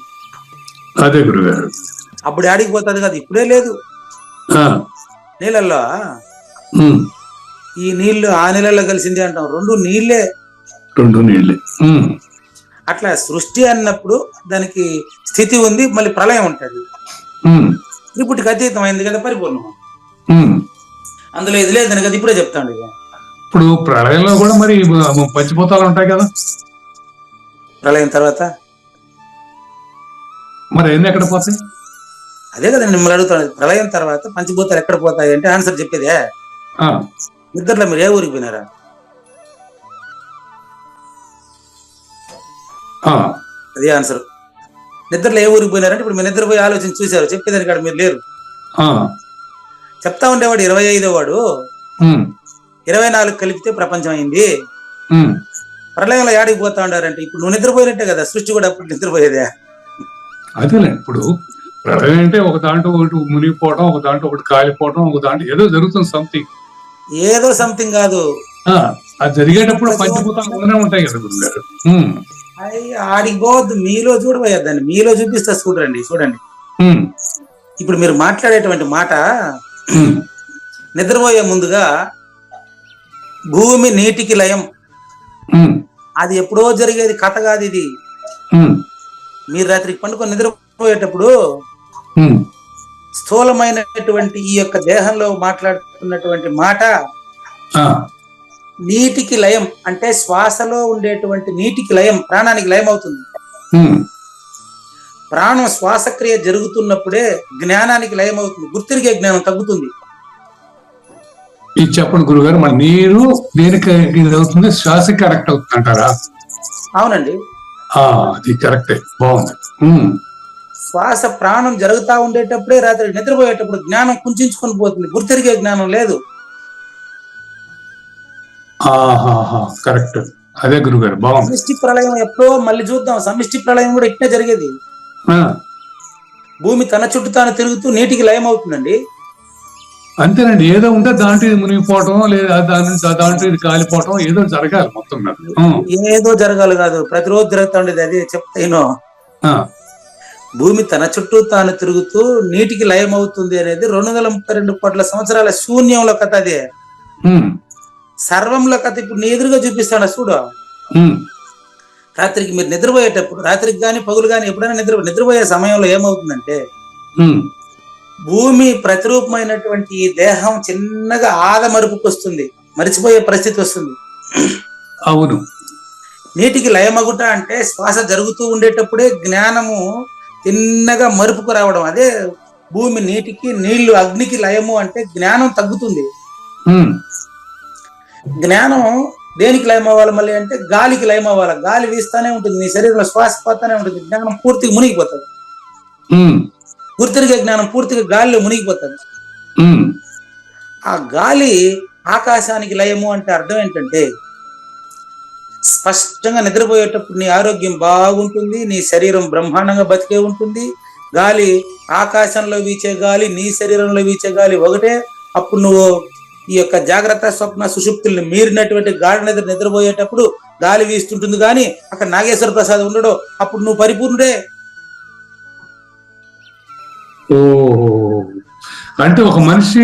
అదే గురుగారు. అప్పుడు యాడికి పోతుంది కదా, ఇప్పుడే లేదు. నీళ్ళల్లో ఈ నీళ్లు ఆ నీళ్ళల్లో కలిసిందే అంటాం. 2 నీళ్లే. అట్లా సృష్టి అన్నప్పుడు దానికి స్థితి ఉంది, మళ్ళీ ప్రళయం ఉంటుంది. ఇప్పటికి అతీతమైంది కదా పరిపూర్ణం. అందులో ఇది లేదని కదా ఇప్పుడే చెప్తాండి. ఇప్పుడు ప్రళయంలో కూడా మరి పంచభూతాలు ఉంటాయి కదా. ప్రళయం తర్వాత మరి ఎన్ని ఎక్కడ పోతాయి? అదే కదా మిమ్మల్ని అడుగుతాను. ప్రళయం తర్వాత పంచభూతాలు ఎక్కడ పోతాయి అంటే ఆన్సర్ చెప్పేదే. నిద్రలో మీరు ఏ ఊరికి పోయినారా? అదే ఆన్సర్. నిద్రలో ఏ ఊరికి పోయినారంటే ఇప్పుడు మీరు నిద్రపోయి ఆలోచించి చూసారు, చెప్పేదాని కాడ మీరు లేరు. చెప్తా ఉండేవాడు 25వ వాడు 24 కలిపితే ప్రపంచం అయింది. ప్రళయంలో యాడికి పోతా ఉండారంటే ఇప్పుడు నువ్వు నిద్రపోయినట్టే కదా, సృష్టి కూడా అప్పుడు నిద్రపోయేదే. అదేలే, ఇప్పుడు ప్రళయం అంటే ఒక దాంట్లో ఒకటి మునిగిపోవడం, ఒక దాంట్లో ఒకటి కాలిపోవడం, ఒక దాంట్లో ఏదో జరుగుతుంది. ఏదో సంథింగ్ కాదు, అది జరిగేటప్పుడు పంచభూతాలు ఉంటాయి కదా గురుగారు. ఆడికి పోవద్దు, మీలో చూడబోయేద్దండి. మీలో చూపిస్తా, చూడండి. ఇప్పుడు మీరు మాట్లాడేటువంటి మాట నిద్రపోయే ముందుగా భూమి నీటికి లయం, అది ఎప్పుడో జరిగేది కథ కాదు ఇది. మీరు రాత్రికి పండుకొని నిద్రపోయేటప్పుడు ఉమ్, స్థూలమైనటువంటి ఈ యొక్క దేహంలో మాట్లాడుతున్నటువంటి మాట ఆ, నీటికి లయం, అంటే శ్వాసలో ఉండేటువంటి నీటికి లయం, ప్రాణానికి లయం అవుతుంది. ఉమ్, ప్రాణం శ్వాసక్రియ జరుగుతున్నప్పుడే జ్ఞానానికి లయం అవుతుంది, గుర్తిరిగే జ్ఞానం తగ్గుతుంది. ఇది చెప్పండి గురుగారు, మరి నీరు దేనికి ఇది అవుతుంది, శ్వాసకి కరెక్ట్ అవుతుంది అంటారా? అవునండి, అది కరెక్టే, బాగుంది. ఉమ్, శ్వాస ప్రాణం జరుగుతూ ఉండేటప్పుడే రాత్రి నిద్రపోయేటప్పుడు జ్ఞానం కుంచుకొని పోతుంది, గుర్తిరిగే జ్ఞానం లేదు. కరెక్ట్, అదే గురుగారు, బాగుంది. సమిష్టి ప్రళయం ఎప్పుడో మళ్ళీ చూద్దాం. సమిష్టి ప్రళయం కూడా ఇట్నే జరిగేది. ఆ, భూమి తన చుట్టూ తాను తిరుగుతూ నీటికి లయం అవుతుందండి. అంతేనండి, ఏదో ఉంటే దాంట్లో ఇది మునిగిపోవటం, లేదా దాంట్లో ఇది కాలిపోవటం, ఏదో జరగాలి మొత్తం మీద. ఏదో జరగాలి కాదు, ప్రతిరోజు జరుగుతూ ఉండేది. అదే చెప్తాను, ఆ, భూమి తన చుట్టూ తాను తిరుగుతూ నీటికి లయం అవుతుంది అనేది 232 కోట్ల సంవత్సరాల శూన్యంలో కథ. అదే ఉమ్, సర్వంలో కథ. ఇప్పుడు నీ ఎదురుగా చూపిస్తాను చూడు. ఉమ్, రాత్రికి మీరు నిద్రపోయేటప్పుడు, రాత్రికి కానీ పగులు కానీ ఎప్పుడైనా నిద్రపోయే సమయంలో ఏమవుతుందంటే, ఉమ్, భూమి ప్రతిరూపమైనటువంటి ఈ దేహం చిన్నగా ఆదమరుపుకు వస్తుంది, మరిచిపోయే పరిస్థితి వస్తుంది. అవును. నీటికి లయమగుట అంటే శ్వాస జరుగుతూ ఉండేటప్పుడే జ్ఞానము చిన్నగా మరుపుకు రావడం. అదే భూమి నీటికి, నీళ్లు అగ్నికి లయము అంటే జ్ఞానం తగ్గుతుంది. ఉమ్, జ్ఞానం దేనికి లయం అవ్వాలి మళ్ళీ అంటే గాలికి లయం అవ్వాలి. గాలి వీస్తానే ఉంటుంది, నీ శరీరంలో శ్వాస పోతానే ఉంటుంది, జ్ఞానం పూర్తిగా మునిగిపోతుంది. ఉమ్, గుర్తిరిగే జ్ఞానం పూర్తిగా గాలిలో మునిగిపోతుంది. ఉమ్, ఆ గాలి ఆకాశానికి లయము అంటే అర్థం ఏంటంటే, స్పష్టంగా నిద్రపోయేటప్పుడు నీ ఆరోగ్యం బాగుంటుంది, నీ శరీరం బ్రహ్మాండంగా బతికే ఉంటుంది. గాలి, ఆకాశంలో వీచే గాలి, నీ శరీరంలో వీచే గాలి ఒకటే. అప్పుడు నువ్వు ఈ యొక్క జాగ్రత్త స్వప్న సుషుప్తుల్ని మీరినటువంటి గాఢ నిద్రపోయేటప్పుడు గాలి వీస్తుంటుంది, కానీ అక్కడ నాగేశ్వర ప్రసాద్ ఉండడు. అప్పుడు నువ్వు పరిపూర్ణుడే. ఓ, అంటే ఒక మనిషి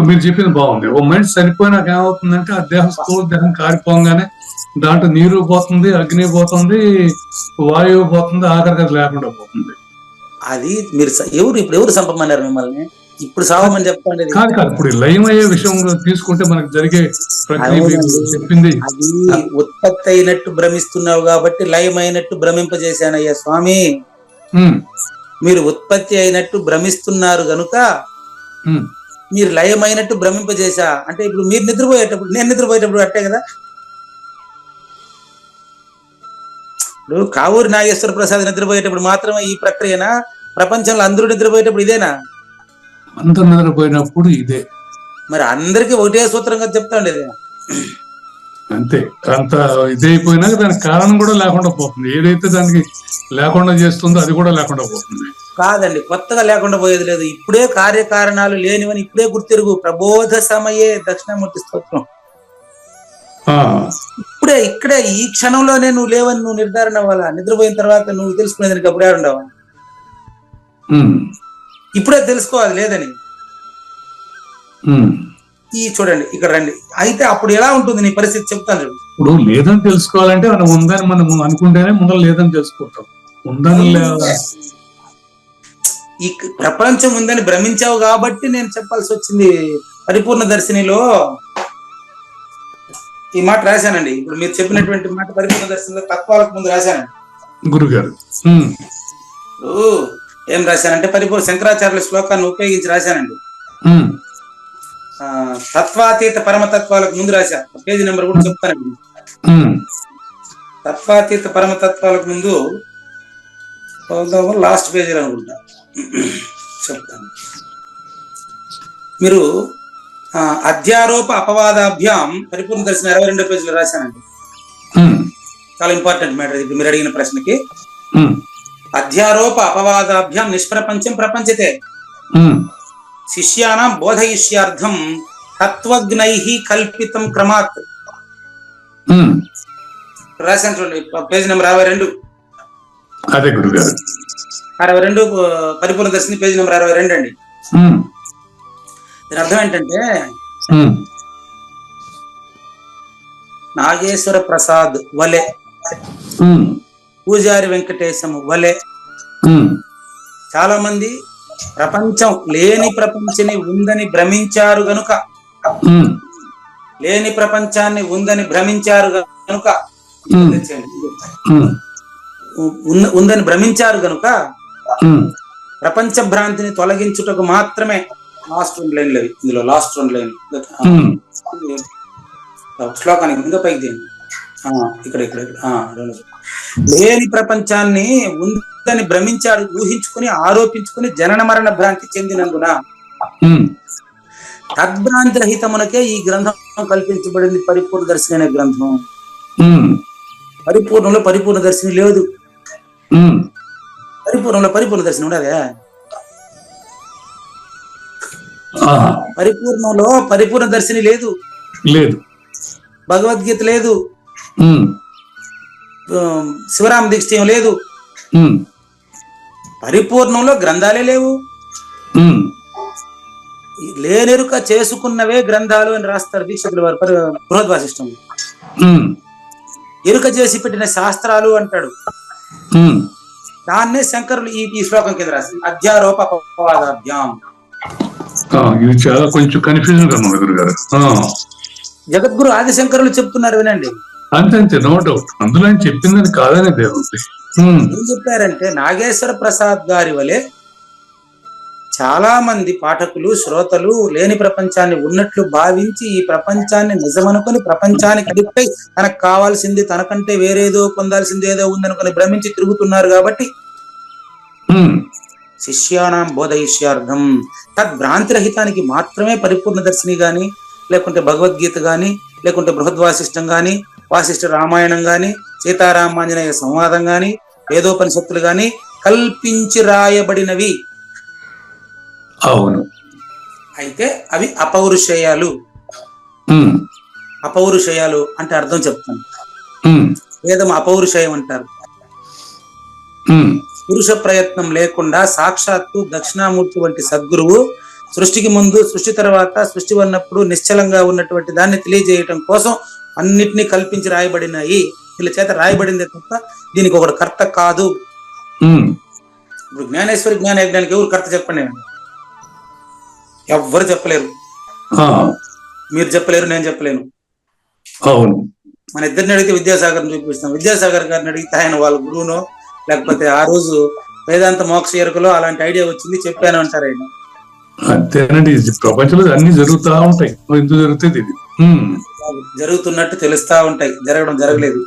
మీరు చెప్పింది బాగుంది. ఒక మనిషి చనిపోయినాక ఏమవుతుందంటే ఆ దేహం, స్థూల దేహం కారిపోగానే దాంట్లో నీరు పోతుంది, అగ్ని పోతుంది, వాయువు పోతుంది, ఆఖరికి అది లేకుండా పోతుంది. అది మీరు ఎవరు చంపమన్నారు మిమ్మల్ని? ఇప్పుడు సావమని చెప్పండి. కాదు కాదు, ఇప్పుడు లయం అయ్యే విషయం తీసుకుంటే మనకు జరిగే ప్రక్రియ మీరు చెప్పింది. అది ఉత్పత్తి అయినట్టు భ్రమిస్తున్నావు కాబట్టి లయం అయినట్టు భ్రమింపజేశానయ్యా స్వామి. ఉమ్, మీరు ఉత్పత్తి అయినట్టు భ్రమిస్తున్నారు గనుక ఉమ్, మీరు లయమైనట్టు భ్రమింపజేశా. అంటే ఇప్పుడు మీరు నిద్రపోయేటప్పుడు, నేను నిద్రపోయేటప్పుడు అట్టే కదా. ఇప్పుడు కావూరి నాగేశ్వర ప్రసాద్ నిద్రపోయేటప్పుడు మాత్రమే ఈ ప్రక్రియనా? ప్రపంచంలో అందరూ నిద్రపోయేటప్పుడు ఇదేనా? అందరు నిద్రపోయినప్పుడు ఇదే. మరి అందరికీ ఒకటే సూత్రంగా చెప్తా ఉండేది. అంతే, అంత ఇదైపోయినాక దానికి కారణం కూడా లేకుండా పోతుంది. ఏదైతే దానికి లేకుండా చేస్తుందో అది కూడా లేకుండా పోతుంది. కాదండి, కొత్తగా లేకుండా పోయేది లేదు. ఇప్పుడే కార్యకారణాలు లేనివని ఇప్పుడే గుర్తిరుగు. ప్రబోధ సమయే దక్షిణామూర్తి స్తోత్రం. ఇక్కడే ఈ క్షణంలోనే నువ్వు లేవని నువ్వు నిర్ధారణ అవ్వాలా. నిద్రపోయిన తర్వాత నువ్వు తెలుసుకునేదానికి అప్పుడే ఉండవా? ఇప్పుడే తెలుసుకోవాలి లేదని. ఈ చూడండి, ఇక్కడ రండి. అయితే అప్పుడు ఎలా ఉంటుంది నీ పరిస్థితి చెప్తాను చూడండి. ఇప్పుడు లేదని తెలుసుకోవాలంటే మనం ఉందని మనం అనుకుంటేనే ముందర లేదని తెలుసుకుంటాం. ఉందని ఈ ప్రపంచం ఉందని భ్రమించావు కాబట్టి నేను చెప్పాల్సి వచ్చింది. పరిపూర్ణ దర్శినిలో ఈ మాట రాశానండి. ఇప్పుడు మీరు చెప్పినటువంటి మాట పరిపూర్ణ దర్శనంలో తత్వాలకు ముందు రాశానండి గురుగారు. ఏం రాశానంటే పరిపూర్ణ శంకరాచార్యుల శ్లోకాన్ని ఉపయోగించి రాశానండి. తత్వాతీత పరమతత్వాలకు ముందు రాశా. పేజీ నెంబర్ కూడా చెప్తానండి. తత్వాతీత పరమతత్వాలకు ముందు లాస్ట్ పేజీలో అనుకుంటా చెప్తాను. మీరు అధ్యారోప అపవాదాభ్యాం పరిపూర్ణ దర్శనం 22వ పేజీలో రాశానండి. చాలా ఇంపార్టెంట్ మ్యాటర్ ఇది మీరు అడిగిన ప్రశ్నకి. అధ్యారోప అపవాదాభ్యాం నిష్ప్రపంచం ప్రపంచతే శిష్యానాం బోధయిష్యార్థం తత్వజ్ఞైః కల్పితం క్రమాత్. రాశాను చూడండి, పేజీ నెంబర్ 62. అదే గురుగారు, 62 పరిపూర్ణ దర్శిని పేజీ నెంబర్ 62 అండి. దీని అర్థం ఏంటంటే, నాగేశ్వర ప్రసాద్ వలె, పూజారి వెంకటేశము వలె ఉమ్, చాలా మంది ప్రపంచం లేని ప్రపంచని ఉందని భ్రమించారు గనుక, ఉమ్, లేని ప్రపంచాన్ని ఉందని భ్రమించారు గనుక, ఉమ్, ఉమ్, ఉందని భ్రమించారు గనుక ఉమ్, ప్రపంచ భ్రాంతిని తొలగించుటకు మాత్రమే లాస్ట్ 2 లైన్లు అవి. ఇందులో లాస్ట్ 2 లైన్లు ఉమ్, శ్లోకానికి ఇంకా పైకి తీయండి. ఇక్కడ ఇక్కడ ఇక్కడ. లేని ప్రపంచాన్ని ఉందని భ్రమించాడు, ఊహించుకుని ఆరోపించుకుని జనన మరణ భ్రాంతి చెందినందున ఉమ్, తద్భ్రాంతి రహితమునకే ఈ గ్రంథం కల్పించబడింది. పరిపూర్ణ దర్శిని అనే గ్రంథం. ఉమ్, పరిపూర్ణంలో పరిపూర్ణ దర్శిని లేదు. ఉమ్, పరిపూర్ణంలో పరిపూర్ణ దర్శనం ఉండదే. ఆహా, పరిపూర్ణంలో పరిపూర్ణ దర్శిని లేదు. లేదు. భగవద్గీత లేదు. ఉమ్, శివరామ దీక్ష లేదు. ఉమ్, పరిపూర్ణంలో గ్రంథాలే లేవు. ఉమ్, లేనెరుక చేసుకున్నవే గ్రంథాలు అని రాస్తారు దీక్షితుల వారు బృహద్వాసిష్టం. ఉమ్, ఎరుక చేసి పెట్టిన శాస్త్రాలు అంటాడు. ఉమ్, దాన్నే శంకరులు ఈ శ్లోకం కింద రాసి అధ్యారోప అపవాదాభ్యాం. ఇది చాలా కొంచెం కన్ఫ్యూజన్ గా ఉంది గురుగారు. జగద్గురు ఆదిశంకరులు చెప్తున్నారు, వినండి. అంతే అంతే, నో డౌట్. అందులో ఆయన చెప్పింది కాదనే దేవుడి. ఏం చెప్పారంటే, నాగేశ్వర ప్రసాద్ గారి వలె చాలా మంది పాఠకులు, శ్రోతలు లేని ప్రపంచాన్ని ఉన్నట్లు భావించి ఈ ప్రపంచాన్ని నిజమనుకొని ప్రపంచానికి అడిక్ట్ అయి తనకు కావాల్సింది తనకంటే వేరేదో పొందాల్సింది ఏదో ఉందనుకొని భ్రమించి తిరుగుతున్నారు. కాబట్టి శిష్యానాం బోధయిష్యార్థం తద్భ్రాంతి రహితానికి మాత్రమే పరిపూర్ణ దర్శిని గాని, లేకుంటే భగవద్గీత గాని, లేకుంటే బృహద్వాసిష్టం గాని, వాసిష్ఠ రామాయణం గాని, సీతారామాంజనేయ సంవాదం గాని, వేదోపనిషత్తులు గాని కల్పించి రాయబడినవి. అవును. అయితే అవి అపౌరుషేయాలు. అపౌరుషేయాలు అంటే అర్థం చెప్తాను. వేదం అపౌరుషేయం అంటారు. పురుష ప్రయత్నం లేకుండా సాక్షాత్తు దక్షిణామూర్తి వంటి సద్గురువు సృష్టికి ముందు, సృష్టి తర్వాత, సృష్టి ఉన్నప్పుడు నిశ్చలంగా ఉన్నటువంటి దాన్ని తెలియజేయటం కోసం అన్నిటినీ కల్పించి రాయబడినాయి. వీళ్ళ చేత రాయబడిందే తప్ప దీనికి ఒకటి కర్త కాదు. ఇప్పుడు జ్ఞానేశ్వరి జ్ఞాన యజ్ఞానికి ఎవరు కర్త చెప్పండి? ఎవ్వరు చెప్పలేరు. మీరు చెప్పలేరు, నేను చెప్పలేను. అవును. మన ఇద్దరిని అడిగితే విద్యాసాగర్ చూపిస్తాం. విద్యాసాగర్ గారిని అడిగితే ఆయన వాళ్ళ గురువునో, లేకపోతే ఆ రోజు వేదాంత మోక్ష ఎరుకలో అలాంటి ఐడియా వచ్చింది చెప్పాను అంటారు ఆయన. అంతేనండి, ప్రపంచంలో అన్ని జరుగుతూ ఉంటాయి. ఎందుకు జరుగుతుంది? ఇది జరుగుతున్నట్టు తెలుస్తా ఉంటాయి, జరగడం జరగలేదు.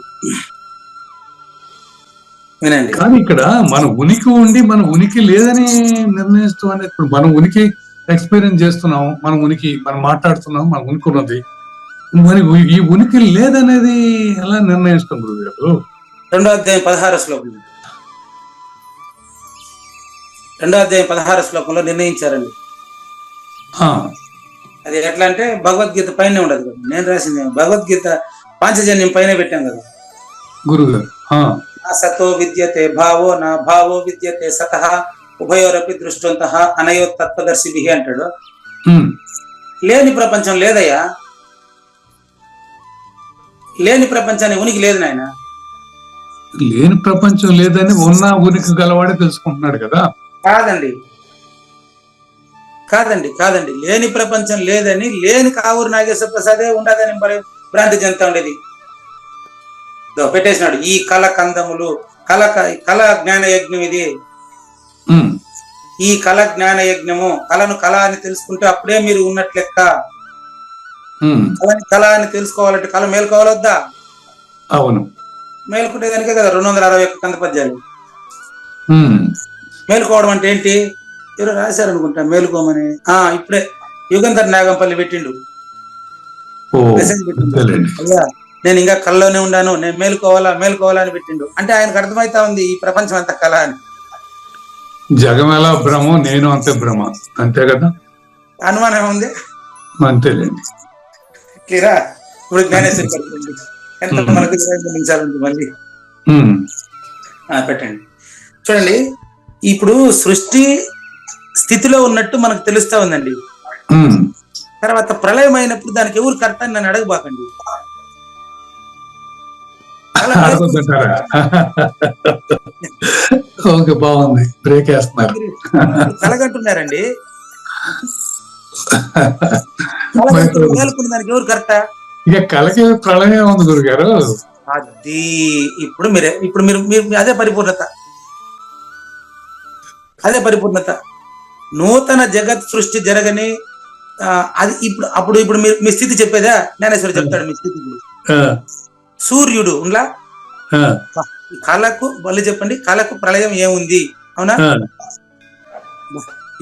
వినండి. కానీ ఇక్కడ మన ఉనికి ఉండి మన ఉనికి లేదని నిర్ణయిస్తూ అనేది, ఇప్పుడు మనం ఉనికి ఎక్స్పీరియన్స్ చేస్తున్నాం, మన ఉనికి మనం మాట్లాడుతున్నాం, మన ఉనికి ఉన్నది, మరి ఈ ఉనికి లేదనేది ఎలా నిర్ణయిస్తాం గురువు గారు? 2వ అధ్యాయం 16వ శ్లోకం. 2వ అధ్యాయం 16వ శ్లోకంలో నిర్ణయించారండి. అది ఎట్లా అంటే భగవద్గీత పైన ఉండదు కదా, నేను రాసింది భగవద్గీత పాంచజన్యం పైన పెట్టాం కదా గురువు గారు. నా సతో విద్యతే భావో నా భావో విద్యతే సతః ఉభయోరపి దృష్టంతః అనయో తత్వదర్శిభిః అంటాడు. లేని ప్రపంచం లేదయ్యా, లేని ప్రపంచాన్ని ఉనికి లేదు నాయన. లేని ప్రపంచం లేదని ఉన్న ఉనికి గలవాడే తెలుసుకుంటున్నాడు కదా. కాదండి, కాదండి, కాదండి. లేని ప్రపంచం లేదని, లేని కావూరు నాగేశ్వర ప్రసాదే ఉండదని భ్రాంతి చెందుతా ఉండేది. పెట్టేసినాడు. ఈ కళ కందములు, కళ జ్ఞాన యజ్ఞం. ఇది ఈ కళ జ్ఞాన యజ్ఞము. కళను కళ అని తెలుసుకుంటే అప్పుడే మీరు ఉన్నట్లు లెక్క. కళని కళ అని తెలుసుకోవాలంటే కళ మేలుకోవాలొద్దా? అవును, మేలుకుంటేదానికే కదా 261 కంద పద్యాలు. మేలుకోవడం అంటే ఏంటి? ఎవరో రాశారనుకుంటా మేలుకోమని. ఇప్పుడే యుగంధర్ నాగంపల్లి పెట్టిండు మెసేజ్ పెట్టిండు. అయ్యా నేను ఇంకా కళ్ళలోనే ఉన్నాను, నేను మేలుకోవాలా మేలుకోవాలా అని పెట్టిండు. అంటే ఆయనకు అర్థమైతా ఉంది ఈ ప్రపంచం అంతా కళ అని. జగం ఎలా భ్రమో నేను అంతే భ్రమ, అంతే కదా. అనుమానం ఉంది, అంతేలేండి. క్లియరా? ఇప్పుడు జ్ఞానేశ్వరి ఎంత మనకు 25 నిమిషాలు ఉంది మళ్ళీ పెట్టండి. చూడండి, ఇప్పుడు సృష్టి స్థితిలో ఉన్నట్టు మనకు తెలుస్తా ఉందండి. తర్వాత ప్రళయం అయినప్పుడు దానికి ఎవరు కర్త అని నన్ను అడగబాకండి. చాలా ఆడుకుంటుంటారా? ఓకే, బాగుంది. బ్రేక్ వేస్తున్నారు. కలగంటున్నారండి. దానికి ఎవరు కరెక్టా? ఇక కలకి ప్రళయం ఉంది గురుగారు. అది ఇప్పుడు మీరు అదే పరిపూర్ణత. నూతన జగత్ సృష్టి జరగని అది ఇప్పుడు మీరు మీ స్థితి చెప్పేదా? జ్ఞానేశ్వరి చెప్తాడు మీ స్థితి. సూర్యుడు ఉండ్లా కళకు మళ్ళీ చెప్పండి, కళకు ప్రళయం ఏముంది? అవునా?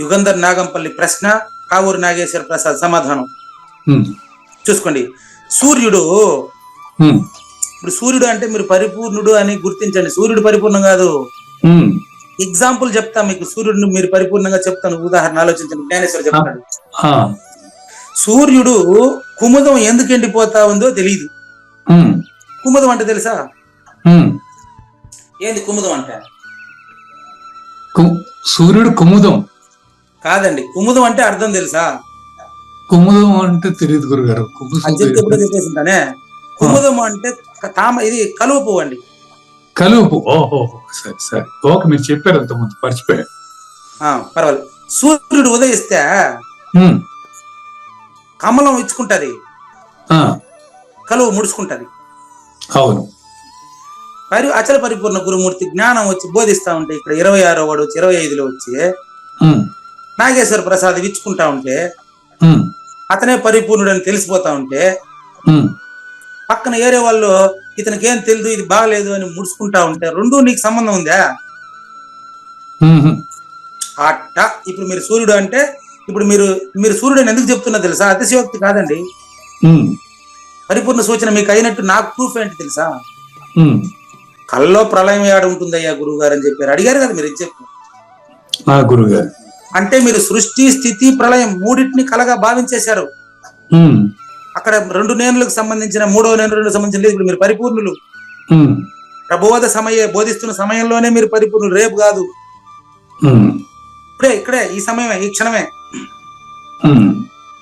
యుగంధర్ నాగంపల్లి ప్రశ్న, కావూరు నాగేశ్వర ప్రసాద్ సమాధానం. చూసుకోండి. సూర్యుడు, ఇప్పుడు సూర్యుడు అంటే మీరు పరిపూర్ణుడు అని గుర్తించండి. సూర్యుడు పరిపూర్ణం కాదు. ఎగ్జాంపుల్ చెప్తా మీకు, సూర్యుడిని మీరు పరిపూర్ణంగా చెప్తాను. ఉదాహరణ ఆలోచించండి. జ్ఞానేశ్వర చెప్తాడు. సూర్యుడు కుముదం ఎందుకు ఎండిపోతా ఉందో తెలియదు. కుముదం అంటే తెలుసా? ఏంది కుముదం అంటే? సూర్యుడు కుముదం కాదండి. కుముదం అంటే అర్థం తెలుసా? కుముదం అంటే తెలియదు గురుగారు. చెప్పేసింటానే. కుముదం అంటే ఇది కలువ పువ్వు అండి. కలువ పువ్వు. ఓహో, సరే సరే, ఓకే. మీరు చెప్పారు అంత ముందు, మర్చిపోయారు. పర్వాలేదు. సూర్యుడు ఉదయిస్తే కమలం ఇచ్చుకుంటది, కలువ ముడుచుకుంటది. అవును. అచల పరిపూర్ణ గురుమూర్తి జ్ఞానం వచ్చి బోధిస్తా ఉంటే, ఇక్కడ 26వ వాడు వచ్చి 25లో వచ్చి నాగేశ్వర ప్రసాద్ ఇచ్చుకుంటా ఉంటే, అతనే పరిపూర్ణుడు అని తెలిసిపోతా ఉంటే, పక్కన ఏరే వాళ్ళు ఇతనికి ఏం తెలియదు, ఇది బాగలేదు అని ముడుచుకుంటా ఉంటే, రెండు నీకు సంబంధం ఉందా? అట్ట ఇప్పుడు మీరు సూర్యుడు అంటే, ఇప్పుడు మీరు సూర్యుడు అని ఎందుకు చెప్తున్నా తెలుసా? అతిశయోక్తి కాదండి. పరిపూర్ణ సూచన మీకు అయినట్టు నాకు ప్రూఫ్ ఏంటి తెలుసా? కల్లో ప్రళయం ఏడ ఉంటుందయ్యా గురువు గారు అని చెప్పారు. అడిగారు కదా మీరు, చెప్పారు గురుగారు. అంటే మీరు సృష్టి, స్థితి, ప్రళయం మూడింటిని కలగా భావించేశారు. అక్కడ 2 నేనులకు సంబంధించిన 3వ నేనులకు సంబంధించిన ఇప్పుడు మీరు పరిపూర్ణులు. బోధిస్తున్న సమయంలోనే మీరు పరిపూర్ణులు, రేపు కాదు. ఇక్కడే ఈ సమయమే, ఈ క్షణమే.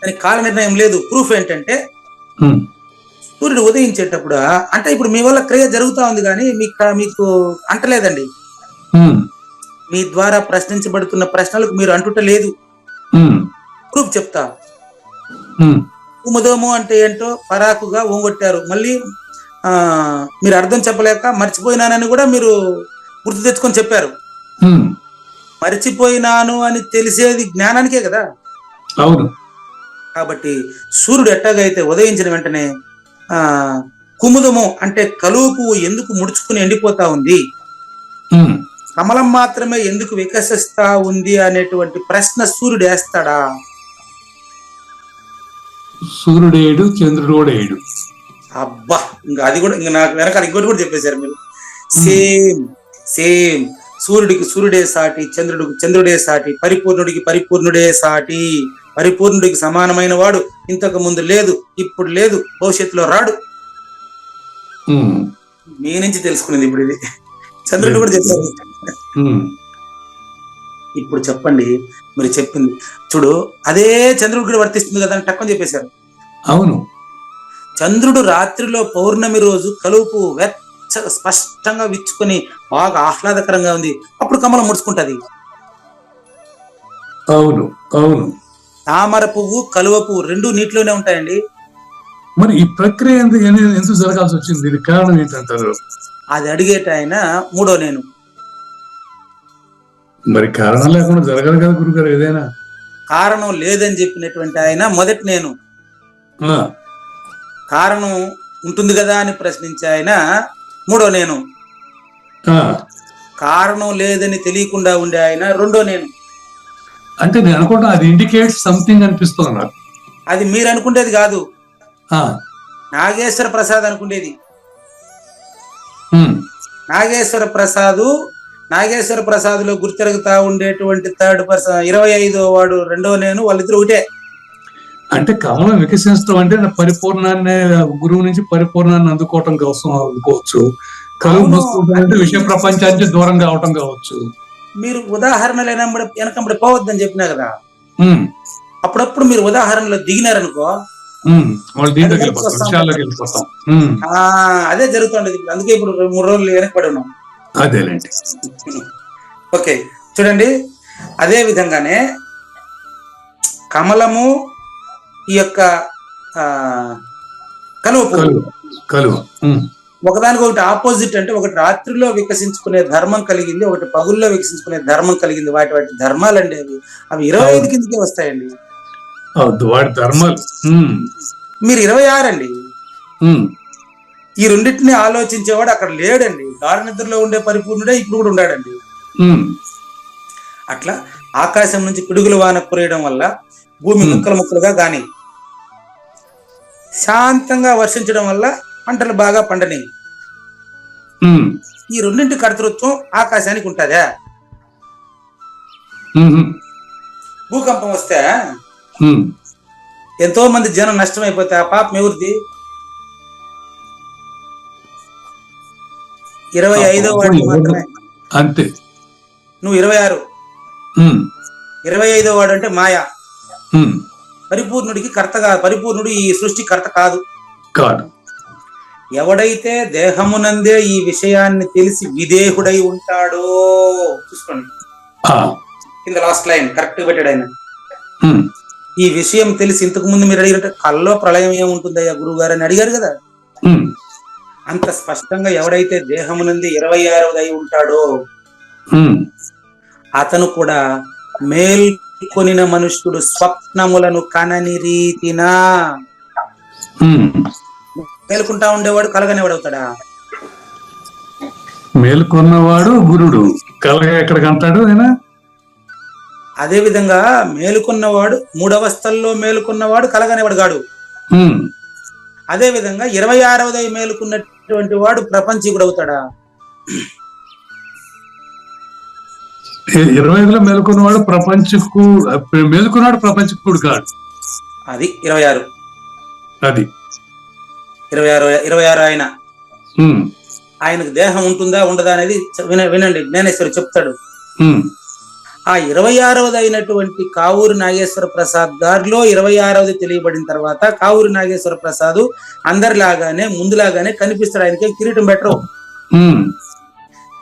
దానికి కాల నిర్ణయం లేదు. ప్రూఫ్ ఏంటంటే సూర్యుడు ఉదయించేటప్పుడు, అంటే ఇప్పుడు మీ వల్ల క్రియ జరుగుతా ఉంది కానీ మీకు అంటలేదండి. మీ ద్వారా ప్రశ్నించబడుతున్న ప్రశ్నలకు మీరు అంటుట లేదు. ప్రూఫ్ చెప్తా. కుముదము అంటే ఏంటో పరాకుగా ఓంగొట్టారు. మళ్ళీ మీరు అర్థం చెప్పలేక మర్చిపోయినానని కూడా మీరు గుర్తు తెచ్చుకొని చెప్పారు. మర్చిపోయినాను అని తెలిసేది జ్ఞానానికే కదా. అవును. కాబట్టి సూర్యుడు ఎట్టాగైతే ఉదయించిన వెంటనే కుముదము అంటే కలువ పువ్వు ఎందుకు ముడుచుకుని ఎండిపోతా ఉంది, కమలం మాత్రమే ఎందుకు వికసిస్తా ఉంది అనేటువంటి ప్రశ్న సూర్యుడు వేస్తాడా? సూర్యుడు ఏడు, చంద్రుడు కూడా ఏడు. అబ్బా, ఇంకా అది కూడా, ఇంకా నాకు వెనకాల ఇంకోటి కూడా చెప్పేశారు మీరు. Same same. సూర్యుడికి సూర్యుడే సాటి, చంద్రుడికి చంద్రుడే సాటి, పరిపూర్ణుడికి పరిపూర్ణుడే సాటి. పరిపూర్ణుడికి సమానమైన వాడు ఇంతకు ముందు లేదు, ఇప్పుడు లేదు, భవిష్యత్తులో రాడు. మీ నుంచి తెలుసుకునేది ఇప్పుడు ఇది. చంద్రుడు కూడా చెప్పారు. ఇప్పుడు చెప్పండి, మీరు చెప్పింది చూడు, అదే చంద్రుడు కూడా వర్తిస్తుంది కదా అని టక్కని చెప్పేశారు. అవును. చంద్రుడు రాత్రిలో పౌర్ణమి రోజు కలుపు స్పష్టంగా విచ్చుకొని బాగా ఆహ్లాదకరంగా ఉంది, అప్పుడు కమలం ముడుచుకుంటది. అవును అవును. తామర పువ్వు, కలువ పువ్వు 2 నీటిలోనే ఉంటాయండి. మరి ఈ ప్రక్రియ ఎందుకు జరగాల్సి వచ్చింది? దీనికి కారణం ఏంటంటారు? అది అడిగేట ఆయన 3వ నేను. మరి కారణం లేకుండా జరగదు కదా గురుగారు ఏదైనా. కారణం లేదని చెప్పినటువంటి ఆయన మొదటి నేను. కారణం ఉంటుంది కదా అని ప్రశ్నించే ఆయన 3వ నేను. కారణం లేదని తెలియకుండా ఉండే ఆయన 2వ నేను. అంటే నేను అనుకుంటా అది ఇండికేట్స్ సంథింగ్ అనిపిస్తుంది నాకు. అది మీరు అనుకునేది కాదు, నాగేశ్వర ప్రసాద్ అనుకునేది. నాగేశ్వర ప్రసాద్ లో గుర్తిరుగుతా ఉండేటువంటి 3rd పర్సన్ 25వ వాడు 2వ నేను, వాళ్ళిద్దరు ఒకటే. అంటే కమలం వికసించడం అంటే పరిపూర్ణాన్ని, గురువు నుంచి పరిపూర్ణాన్ని అందుకోవటం కోసం అనుకోవచ్చు. కలువు మూసుకుంటే విషయ ప్రపంచానికి దూరం కావటం కావచ్చు. మీరు ఉదాహరణలు వెనకంబడి పోవద్దని చెప్పినా కదా. అప్పుడప్పుడు మీరు ఉదాహరణలో దిగినారనుకో, వాళ్ళు దీంట్లోకి వెళ్ళిపోతాం, విషయాల్లోకి వెళ్ళిపోతాం. అదే జరుగుతుండదు. అందుకే ఇప్పుడు 3 రోజులు వెనకబడి ఉన్నాం. అదేలేండి. ఓకే, చూడండి. అదే విధంగానే కమలము, ఈ యొక్క కలువ పువ్వు ఒకదానికి ఒకటి ఆపోజిట్. అంటే ఒకటి రాత్రిలో వికసించుకునే ధర్మం కలిగింది, ఒకటి పగుల్లో వికసించుకునే ధర్మం కలిగింది. వాటి ధర్మాలండి అవి 25 కిందకే వస్తాయండి. వాటి ధర్మాలు. మీరు 26 అండి. ఈ రెండింటిని ఆలోచించేవాడు అక్కడ లేడండి. గాఢ నిద్రలో ఉండే పరిపూర్ణుడే ఇప్పుడు కూడా ఉన్నాడండి. అట్లా ఆకాశం నుంచి పిడుగుల వాన కురియడం వల్ల భూమి ముక్కలు ముక్కలుగా గాని, శాంతంగా వర్షించడం వల్ల పంటలు బాగా పండని. ఈ రెండింటి కర్తృత్వం ఆకాశానికి ఉంటుందా? భూకంపం వస్తే ఎంతో మంది జనం నష్టమైపోతే ఆ పాపం ఎవరిది? 25వ వాడికి మాత్రమే. అంతే. నువ్వు 26. 25వ వాడు అంటే మాయా. పరిపూర్ణుడికి కర్త కాదు. పరిపూర్ణుడు ఈ సృష్టి కర్త కాదు. ఎవడైతే దేహమునందే ఈ విషయాన్ని తెలిసి విదేహుడై ఉంటాడో, చూసుకోండి కింద లాస్ట్ లైన్ కరెక్ట్ పెట్టాడు ఆయన. ఈ విషయం తెలిసి, ఇంతకు ముందు మీరు అడిగినట్టు కల్లో ప్రళయం ఏముంటుందయ్యా గురువు గారు అని అడిగారు కదా, అంత స్పష్టంగా ఎవడైతే దేహమునంది 26వదై ఉంటాడో అతను కూడా మేల్కొనిన మనుష్యుడు స్వప్నములను కనని రీతినా. మేలుకుంటా ఉండేవాడు కలగనేవాడవుతాడా? మేలుకున్నవాడు గురుడు, కలగ ఎక్కడికి అంటాడు ఆయన. అదే విధంగా మేలుకున్నవాడు 3 అవస్థల్లో మేలుకున్నవాడు కలగనేవాడు గాడు. అదే విధంగా 26వదై మేలుకున్నటువంటి వాడు ప్రపంచీకుడు అవుతాడా? 25లో మేలుకున్నవాడు మేలుకున్నాడు ప్రపంచకుడు కాదు. అది 26. అది 26 ఆయనకు దేహం ఉంటుందా ఉండదా అనేది వినండి, జ్ఞానేశ్వరి చెప్తాడు. ఆ 26వది అయినటువంటి కావూరి నాగేశ్వర ప్రసాద్ గారిలో 26వది తెలియబడిన తర్వాత కావూరి నాగేశ్వర ప్రసాద్ అందరిలాగానే ముందులాగానే కనిపిస్తాడు. ఆయనకే కిరీటం పెట్టరు.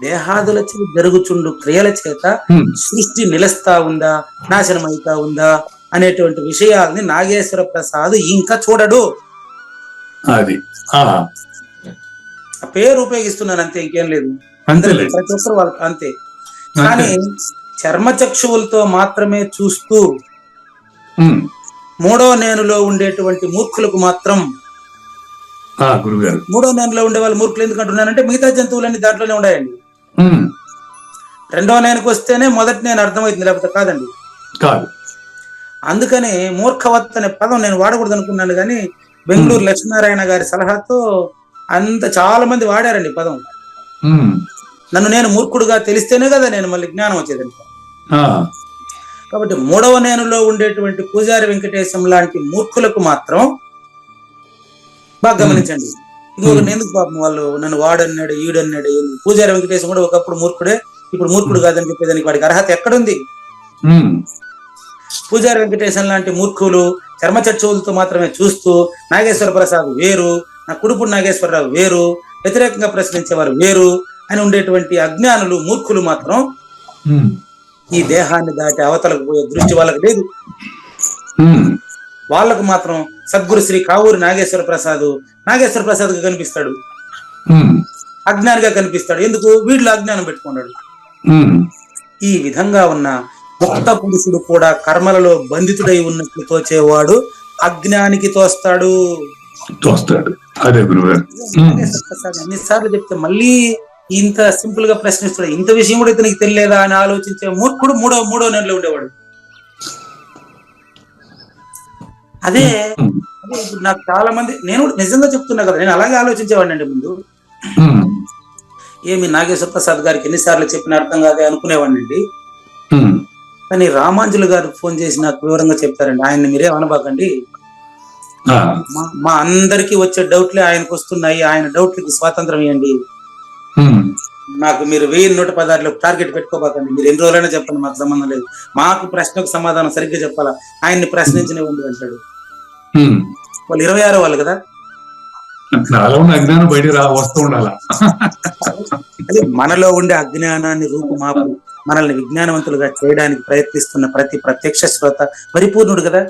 దేహాదుల చేత జరుగుచుండు క్రియల చేత సృష్టి నిలుస్తా ఉందా, నాశనం అవుతా ఉందా అనేటువంటి విషయాల్ని నాగేశ్వర ప్రసాద్ ఇంకా చూడడు. అది పేరు ఉపయోగిస్తున్నాను అంతే, ఇంకేం లేదు. అందరికీ ప్రతి ఒక్కరు వాళ్ళకి అంతే. కానీ చర్మచక్షువులతో మాత్రమే చూస్తూ 3వ నేనులో ఉండేటువంటి మూర్ఖులకు మాత్రం, 3వ నేనులో ఉండే వాళ్ళు మూర్ఖులు ఎందుకు అంటున్నానంటే మిగతా జంతువులన్నీ దాంట్లోనే ఉన్నాయండి. 2వ నేనుకు వస్తేనే మొదటి నేను అర్థమవుతుంది, లేకపోతే కాదండి. అందుకని మూర్ఖవత్ అనే పదం నేను వాడకూడదు అనుకున్నాను, కానీ బెంగళూరు లక్ష్మీనారాయణ గారి సలహాతో చాలా మంది వాడారండి పదం. నన్ను నేను మూర్ఖుడుగా తెలిస్తేనే కదా నేను మళ్ళీ జ్ఞానం వచ్చేదండి. కాబట్టి 3వ నేనులో ఉండేటువంటి పూజారి వెంకటేశం లాంటి మూర్ఖులకు మాత్రం బాగా గమనించండి. ఇంకొకటి ఎందుకు పాపం వాళ్ళు నన్ను వాడన్నాడు ఈడన్నాడు. పూజారి వెంకటేశం కూడా ఒకప్పుడు మూర్ఖుడే, ఇప్పుడు మూర్ఖుడు కాదని చెప్పేదానికి వాడికి అర్హత ఎక్కడుంది? పూజారి వెంకటేశం లాంటి మూర్ఖులు చర్మచర్చవులతో మాత్రమే చూస్తూ నాగేశ్వర ప్రసాద్ వేరు, నా కుడుపుడు నాగేశ్వరరావు వేరు, వ్యతిరేకంగా ప్రశ్నించేవారు వేరు అని ఉండేటువంటి అజ్ఞానులు మూర్ఖులు మాత్రం ఈ దేహాన్ని దాటి అవతలకు పోయే దృష్టి వాళ్ళకి లేదు. వాళ్ళకు మాత్రం సద్గురు శ్రీ కావూరి నాగేశ్వర ప్రసాద్ గా కనిపిస్తాడు, అజ్ఞానిగా కనిపిస్తాడు. ఎందుకు? వీళ్ళు అజ్ఞానం పెట్టుకున్నాడు. ఈ విధంగా ఉన్న ముక్త పురుషుడు కూడా కర్మలలో బంధితుడై ఉన్నట్లు తోచేవాడు అజ్ఞానికి తోస్తాడు. అన్నిసార్లు చెప్తే మళ్ళీ ఇంత సింపుల్ గా ప్రశ్నిస్తాడు. ఇంత విషయం కూడా ఇతనికి తెలియలేదా అని ఆలోచించే మూర్ఖుడు 3వ నెలలో ఉండేవాడు. అదే నాకు చాలా మంది, నేను నిజంగా చెప్తున్నా కదా, నేను అలాగే ఆలోచించేవాడిని అండి ముందు. ఏమి నాగేశ్వర ప్రసాద్ గారికి ఎన్నిసార్లు చెప్పిన అర్థం కాదే అనుకునేవాడిని అండి. కానీ రామాంజులు గారు ఫోన్ చేసి నాకు వివరంగా చెప్తారండి, ఆయన్ని మీరే అనబాకండి, మా అందరికి వచ్చే డౌట్లే ఆయనకు వస్తున్నాయి, ఆయన డౌట్లకి స్వాతంత్రం ఇవ్వండి, నాకు మీరు 1116 టార్గెట్ పెట్టుకోబాకండి, మీరు ఎన్ని రోజులైనా చెప్పండి, మాకు సంబంధం లేదు, మాకు ప్రశ్నకు సమాధానం సరిగ్గా చెప్పాలా, ఆయన్ని ప్రశ్నించనివ్వండి అంటాడు. వాళ్ళు 26 వాళ్ళు కదా. నాలో ఉన్న అజ్ఞానం బయటికి వస్తూ ఉండాల. అదే మనలో ఉండే అజ్ఞానాన్ని రూపుమాపు మనల్ని విజ్ఞానవంతులుగా చేయడానికి ప్రయత్నిస్తున్న ప్రతి ప్రత్యక్ష శ్రోత పరిపూర్ణుడు కదా.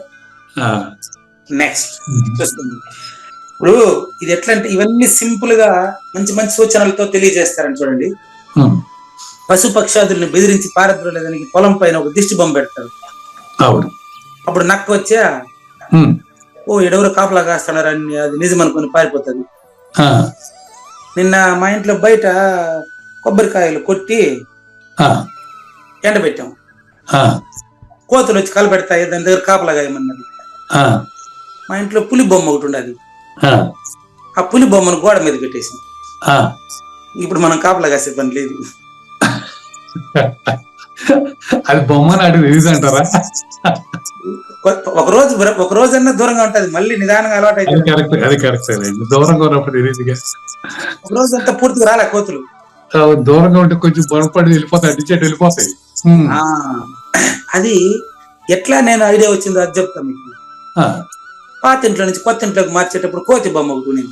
నెక్స్ట్ చూస్తుంది. ఇప్పుడు ఇది ఎట్లా అంటే ఇవన్నీ సింపుల్ గా మంచి మంచి సూచనలతో తెలియజేస్తారని చూడండి. పశు పక్షాదుల్ని బెదిరించి పారద్రోలేదానికి పొలం పైన ఒక దిష్టి బొమ్మ పెడతారు. అప్పుడు నక్క వచ్చా ఎడెవరో కాపలా కాస్తున్నారని అది నిజం అనుకుని పారిపోతుంది. నిన్న మా ఇంట్లో బయట కొబ్బరికాయలు కొట్టి ఎండబెట్టాం. కోతులు వచ్చి కలబెడతాయి, దాని దగ్గర కాపలా గాయమన్నది. మా ఇంట్లో పులి బొమ్మ ఒకటి ఉండదు. ఆ పులి బొమ్మను గోడ మీద పెట్టేసి ఇప్పుడు మనం కాపలా కాసే పని లేదు. అది బొమ్మ నాటి అంటారా? ఒక రోజన్నా దూరంగా ఉంటది, మళ్ళీ నిదానంగా అలవాటు అయితే దూరంగా ఉన్నప్పుడు తెలియదుగా. ఒక రోజు అంతా పూర్తిగా రాలే కోతులు. దూరంగా ఉంటే కొంచెం బొనపడి వెళ్ళిపోతాయి, అడ్డిచేటి వెళ్ళిపోతాయి. అది ఎట్లా నేను ఐడియా వచ్చిందో అది చెప్తా మీకు. పాత ఇంట్లో నుంచి కొత్త ఇంట్లోకి మార్చేటప్పుడు కోతి బొమ్మ ఒకటి ఉంది.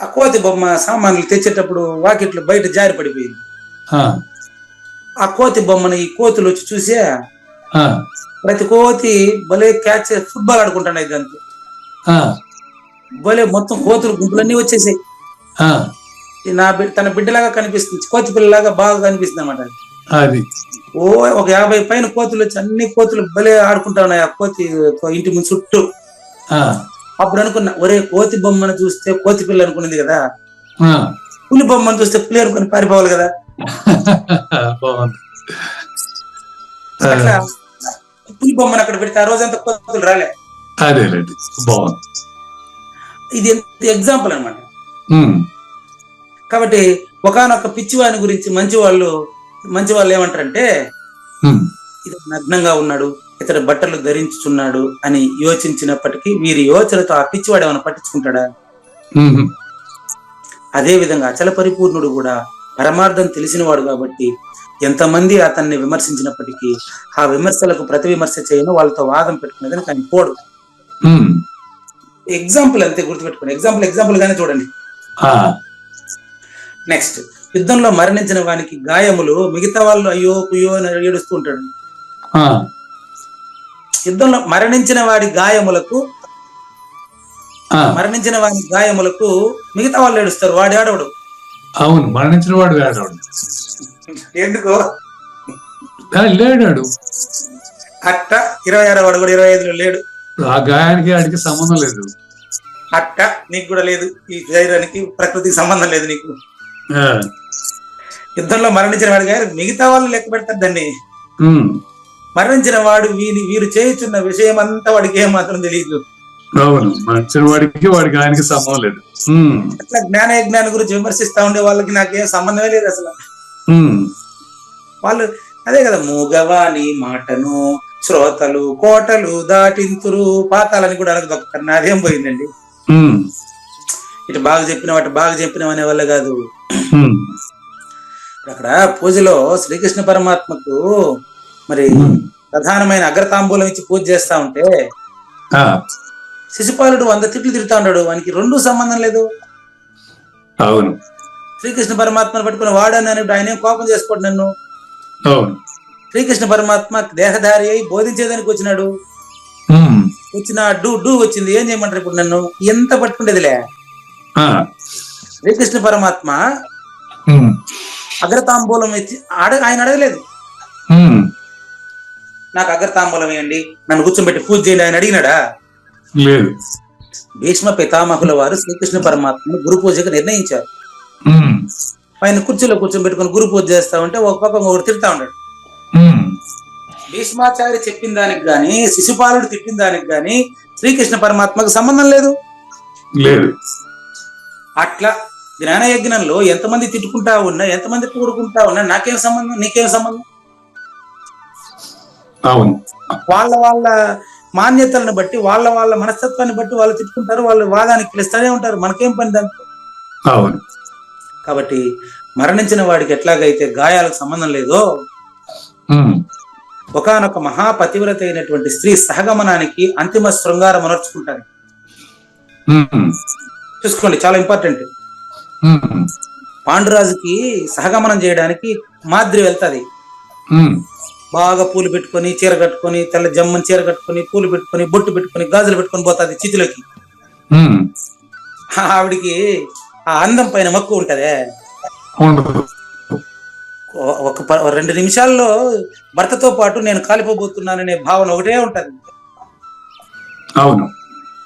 ఆ కోతి బొమ్మ సామాన్లు తెచ్చేటప్పుడు వాకిట్లో బయట జారి పడిపోయింది. ఆ కోతి బొమ్మను ఈ కోతులు వచ్చి చూసే ప్రతి కోతి భలే క్యాచ్ ఫుట్బాల్ ఆడుకుంటాను ఇదంతా. భలే మొత్తం కోతులు గుంపులన్నీ వచ్చేసాయి. తన బిడ్డలాగా కనిపిస్తుంది, కోతి పిల్లలాగా బాగా కనిపిస్తుంది అనమాట. అది ఒక 50 పైన కోతులు వచ్చి అన్ని కోతులు భలే ఆడుకుంటా ఉన్నాయి ఆ కోతి ఇంటి ముందు చుట్టూ. అప్పుడు అనుకున్నా, ఒరే కోతి బొమ్మను చూస్తే కోతి పిల్ల అనుకున్నది కదా, పులి బొమ్మను చూస్తే పులి అనుకుని పారిపోవాలి కదా. అట్లా పులి బొమ్మను అక్కడ పెడితే ఆ రోజంతా కోతులు రాలే. ఇది ఎగ్జాంపుల్ అనమాట. కాబట్టి ఒకనొక పిచ్చివాని గురించి మంచి వాళ్ళు ఏమంటారంటే, ఇతడు నగ్నంగా ఉన్నాడు, ఇతడు బట్టలు ధరించుచున్నాడు అని యోచించినప్పటికీ వీరి యోచనతో ఆ పిచ్చివాడు ఏమైనా పట్టించుకుంటాడా? అదే విధంగా అచల పరిపూర్ణుడు కూడా పరమార్థం తెలిసినవాడు కాబట్టి ఎంతమంది అతన్ని విమర్శించినప్పటికీ ఆ విమర్శలకు ప్రతి విమర్శ చేయను, వాళ్ళతో వాదం పెట్టుకునేదని కానీ పోడు. ఎగ్జాంపుల్ అంతే, గుర్తుపెట్టుకోండి. ఎగ్జాంపుల్ గానే చూడండి. నెక్స్ట్, యుద్ధంలో మరణించిన వానికి గాయములు మిగతా వాళ్ళు అయ్యో కుయ్యో అని ఏడుస్తూ ఉంటాడు. యుద్ధంలో మరణించిన వాడి గాయములకు మిగతా వాళ్ళు ఏడుస్తారు, వాడు ఏడవడు. అవును, మరణించిన వాడు ఏడవడు. ఎందుకో లేడాడు. అట్ట 26 వాడు కూడా 25లో లేడు. ఆ గాయానికి వాడికి సంబంధం లేదు. అట్ట నీకు కూడా లేదు. ఈ ధైర్యానికి ప్రకృతికి సంబంధం లేదు నీకు. యుద్ధంలో మరణించిన వాడి గారు మిగతా వాళ్ళు లెక్క పెడతారు దాన్ని. మరణించిన వాడు వీరు చేయుచున్న విషయం అంతా వాడికి ఏం మాత్రం తెలియదు. అవును, మరణించిన వాడికి ఆయనకి సంబంధం లేదు. అట్లా జ్ఞానం గురించి విమర్శిస్తా ఉండే వాళ్ళకి నాకేం సంబంధమే లేదు అసలు. వాళ్ళు అదే కదా, మూగవాని మాటను శ్రోతలు కోటలు దాటింతురు పాతాలని కూడా అనగదొక్కరు. నాదేం పోయిందండి. ఇటు బాగా చెప్పినాం అనే వల్ల కాదు. అక్కడ పూజలో శ్రీకృష్ణ పరమాత్మకు మరి ప్రధానమైన అగ్రతాంబూలం ఇచ్చి పూజ చేస్తా ఉంటే శిశుపాలుడు 100 తిట్లు తిరుగుతా ఉన్నాడు, వానికి 2 సంబంధం లేదు. అవును, శ్రీకృష్ణ పరమాత్మను పట్టుకుని వాడని ఆయన ఏం కోపం చేసుకోండి నన్ను. శ్రీకృష్ణ పరమాత్మ దేహధారి అయి బోధించేదానికి వచ్చినాడు. వచ్చిన డూ వచ్చింది, ఏం చేయమంటారు ఇప్పుడు నన్ను? ఎంత పట్టుకుండేదిలే. శ్రీకృష్ణ పరమాత్మ అగ్రతాంబూలం ఇచ్చి ఆయన అడగలేదు, నాకు అగ్రతాంబూలం వేయండి, నన్ను కూర్చోబెట్టి పూజ చేయండి ఆయన అడిగినాడా? లేదు. భీష్మ పితామహుల వారు శ్రీకృష్ణ పరమాత్మను గురు పూజకు నిర్ణయించారు. ఆయన కుర్చీలో కూర్చోబెట్టుకుని గురు పూజ చేస్తా ఉంటే ఒక పక్క ఒకటి తిడతా ఉన్నాడు. భీష్మాచార్య చెప్పిన దానికి గాని శిశుపాలుడు తిట్టిన దానికి గాని శ్రీకృష్ణ పరమాత్మకు సంబంధం లేదు. అట్లా జ్ఞానయజ్ఞంలో ఎంతమంది తిట్టుకుంటా ఉన్నా, ఎంతమంది కూడుకుంటా ఉన్నా నాకేం సంబంధం, నీకేం సంబంధం? అవును, వాళ్ళ మాన్యతలను బట్టి వాళ్ళ మనస్తత్వాన్ని బట్టి వాళ్ళు తిట్టుకుంటారు, వాళ్ళు వాదానికి పిలుస్తూనే ఉంటారు. మనకేం పని దాంతో? అవును. కాబట్టి మరణించిన వాడికి ఎట్లాగైతే గాయాలకు సంబంధం లేదో ఒకానొక మహాపతివ్రత అయినటువంటి స్త్రీ సహగమనానికి అంతిమ శృంగారం అనర్చుకుంటారు. ఉమ్, చూసుకోండి, చాలా ఇంపార్టెంట్. ఉమ్, పాండురాజుకి సహగమనం చేయడానికి మాద్రి వెళ్తాది. ఉమ్, బాగా పూలు పెట్టుకొని, చీర కట్టుకొని, తెల్ల జమ్మని చీర కట్టుకొని, పూలు పెట్టుకొని, బొట్టు పెట్టుకొని, గాజులు పెట్టుకొని పోతాది చితిలోకి. ఉమ్, ఆవిడికి ఆ అందం పైన మక్కువ ఉంటదే. ఉండదు. ఒక 2 నిమిషాల్లో భర్తతో పాటు నేను కాలిపోబోతున్నాననే భావన ఒకటే ఉంటది. అవును,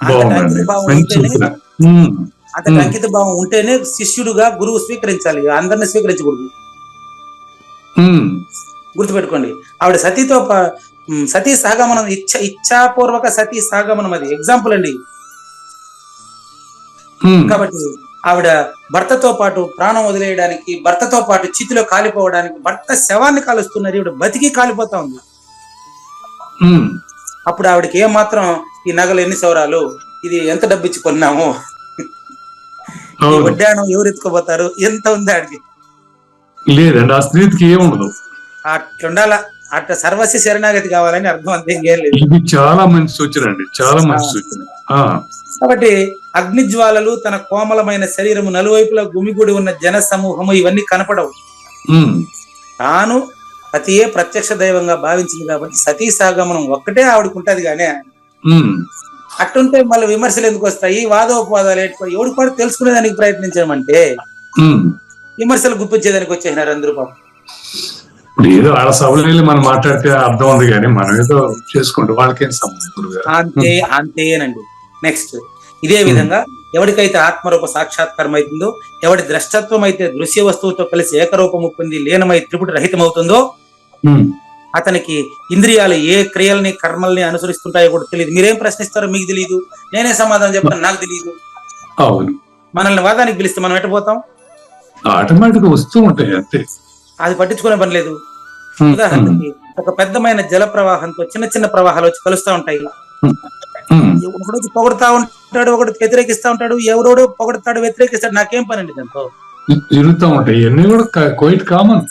అంతటి బాగుందండి, అంకిత భావం మంచి ఉంటేనే సూచన. ఉమ్, అంతటి అంకిత భావం ఉంటేనే శిష్యుడుగా గురువు స్వీకరించాలి, అందరిని స్వీకరించకూడదు. ఉమ్, గుర్తుపెట్టుకోండి. ఆవిడ సతీ సహగమనం, ఇచ్ఛాపూర్వక సతీ సహగమనం, అది ఎగ్జాంపుల్ అండి. ఉమ్, కాబట్టి ఆవిడ భర్తతో పాటు ప్రాణం వదిలేయడానికి, భర్తతో పాటు చితిలో కాలిపోవడానికి, భర్త శవాన్ని కాలుస్తున్నారు, ఈవిడ బతికి కాలిపోతా ఉంది. ఉమ్, అప్పుడు ఆవిడకి ఏమాత్రం ఈ నగలు ఎన్ని సౌరాలు, ఇది ఎంత డబ్బు ఇచ్చి కొన్నాము, ఈ అవును, వడ్డాణం ఎవరు ఎత్తుకోబోతారు, ఎంత ఉంది ఆడికి. లేదండి, ఆ స్త్రీకి ఏముండదు. అట్లుండాల, అట్లా సర్వస్వ శరణాగతి కావాలని అర్థం, అంతే, ఇంకేం లేదు. ఇది చాలా మంచి సూచన అండి, చాలా మంచి సూచన. కాబట్టి అగ్నిజ్వాలలు, తన కోమలమైన శరీరము, నలువైపులా గుమిగూడి ఉన్న జన సమూహము, ఇవన్నీ కనపడవు. ఉమ్, తాను పతియే ప్రత్యక్ష దైవంగా భావించింది కాబట్టి సతీ సహగమనం ఒక్కటే ఆవిడకు ఉంటది. కానీ ఉమ్, అట్టుంటే మళ్ళీ విమర్శలు ఎందుకు వస్తాయి, వాదోపవాదాలు ఏర్పడి ఎవడు కూడా తెలుసుకునేదానికి ప్రయత్నించమంటే ఉమ్. విమర్శలు గుప్పించేదానికి వచ్చేసినారు అందరూ పాపం. ఇప్పుడు ఏదో ఆడ సభలో వెళ్ళి మనం మాట్లాడితే అర్థం ఉంది, కానీ మనం ఏదో చేసుకుంటాం, వాళ్ళకేం సంబంధం గురుగారు. అంతేనండి. నెక్స్ట్, ఇదే విధంగా ఎవరికైతే ఆత్మరూప సాక్షాత్కారం అవుతుందో, ఎవడి ద్రష్టత్వం అయితే దృశ్య వస్తువుతో కలిసి ఏకరూపము పొంది లీనమై త్రిపుటి రహితమవుతుందో, అతనికి ఇంద్రియాలు ఏ క్రియల్ని కర్మల్ని అనుసరిస్తుంటాయో కూడా తెలియదు. మీరేం ప్రశ్నిస్తారో మీకు తెలియదు, నేనే సమాధానం చెప్తాను నాకు తెలియదు. అవును, మనల్ని వాదానికి పిలిస్తే మనం ఎట్టపోతాం? ఆటోమేటిక్ వస్తూ ఉంటాయి, అంతే. అది పట్టించుకునే పని లేదు. ఉదాహరణకి ఒక పెద్దమైన జల ప్రవాహంతో చిన్న చిన్న ప్రవాహాలు వచ్చి కలుస్తూ ఉంటాయి. ఒకడు పొగడుతా ఉంటాడు, ఒకడు వ్యతిరేకిస్తా ఉంటాడు, ఎవరోడు పొగడతాడు, వ్యతిరేకిస్తాడు, నాకేం పని అండి దాంతో? జరుగుతూ ఉంటాయి, ఇవన్నీ కూడా క్వైట్ కామన్.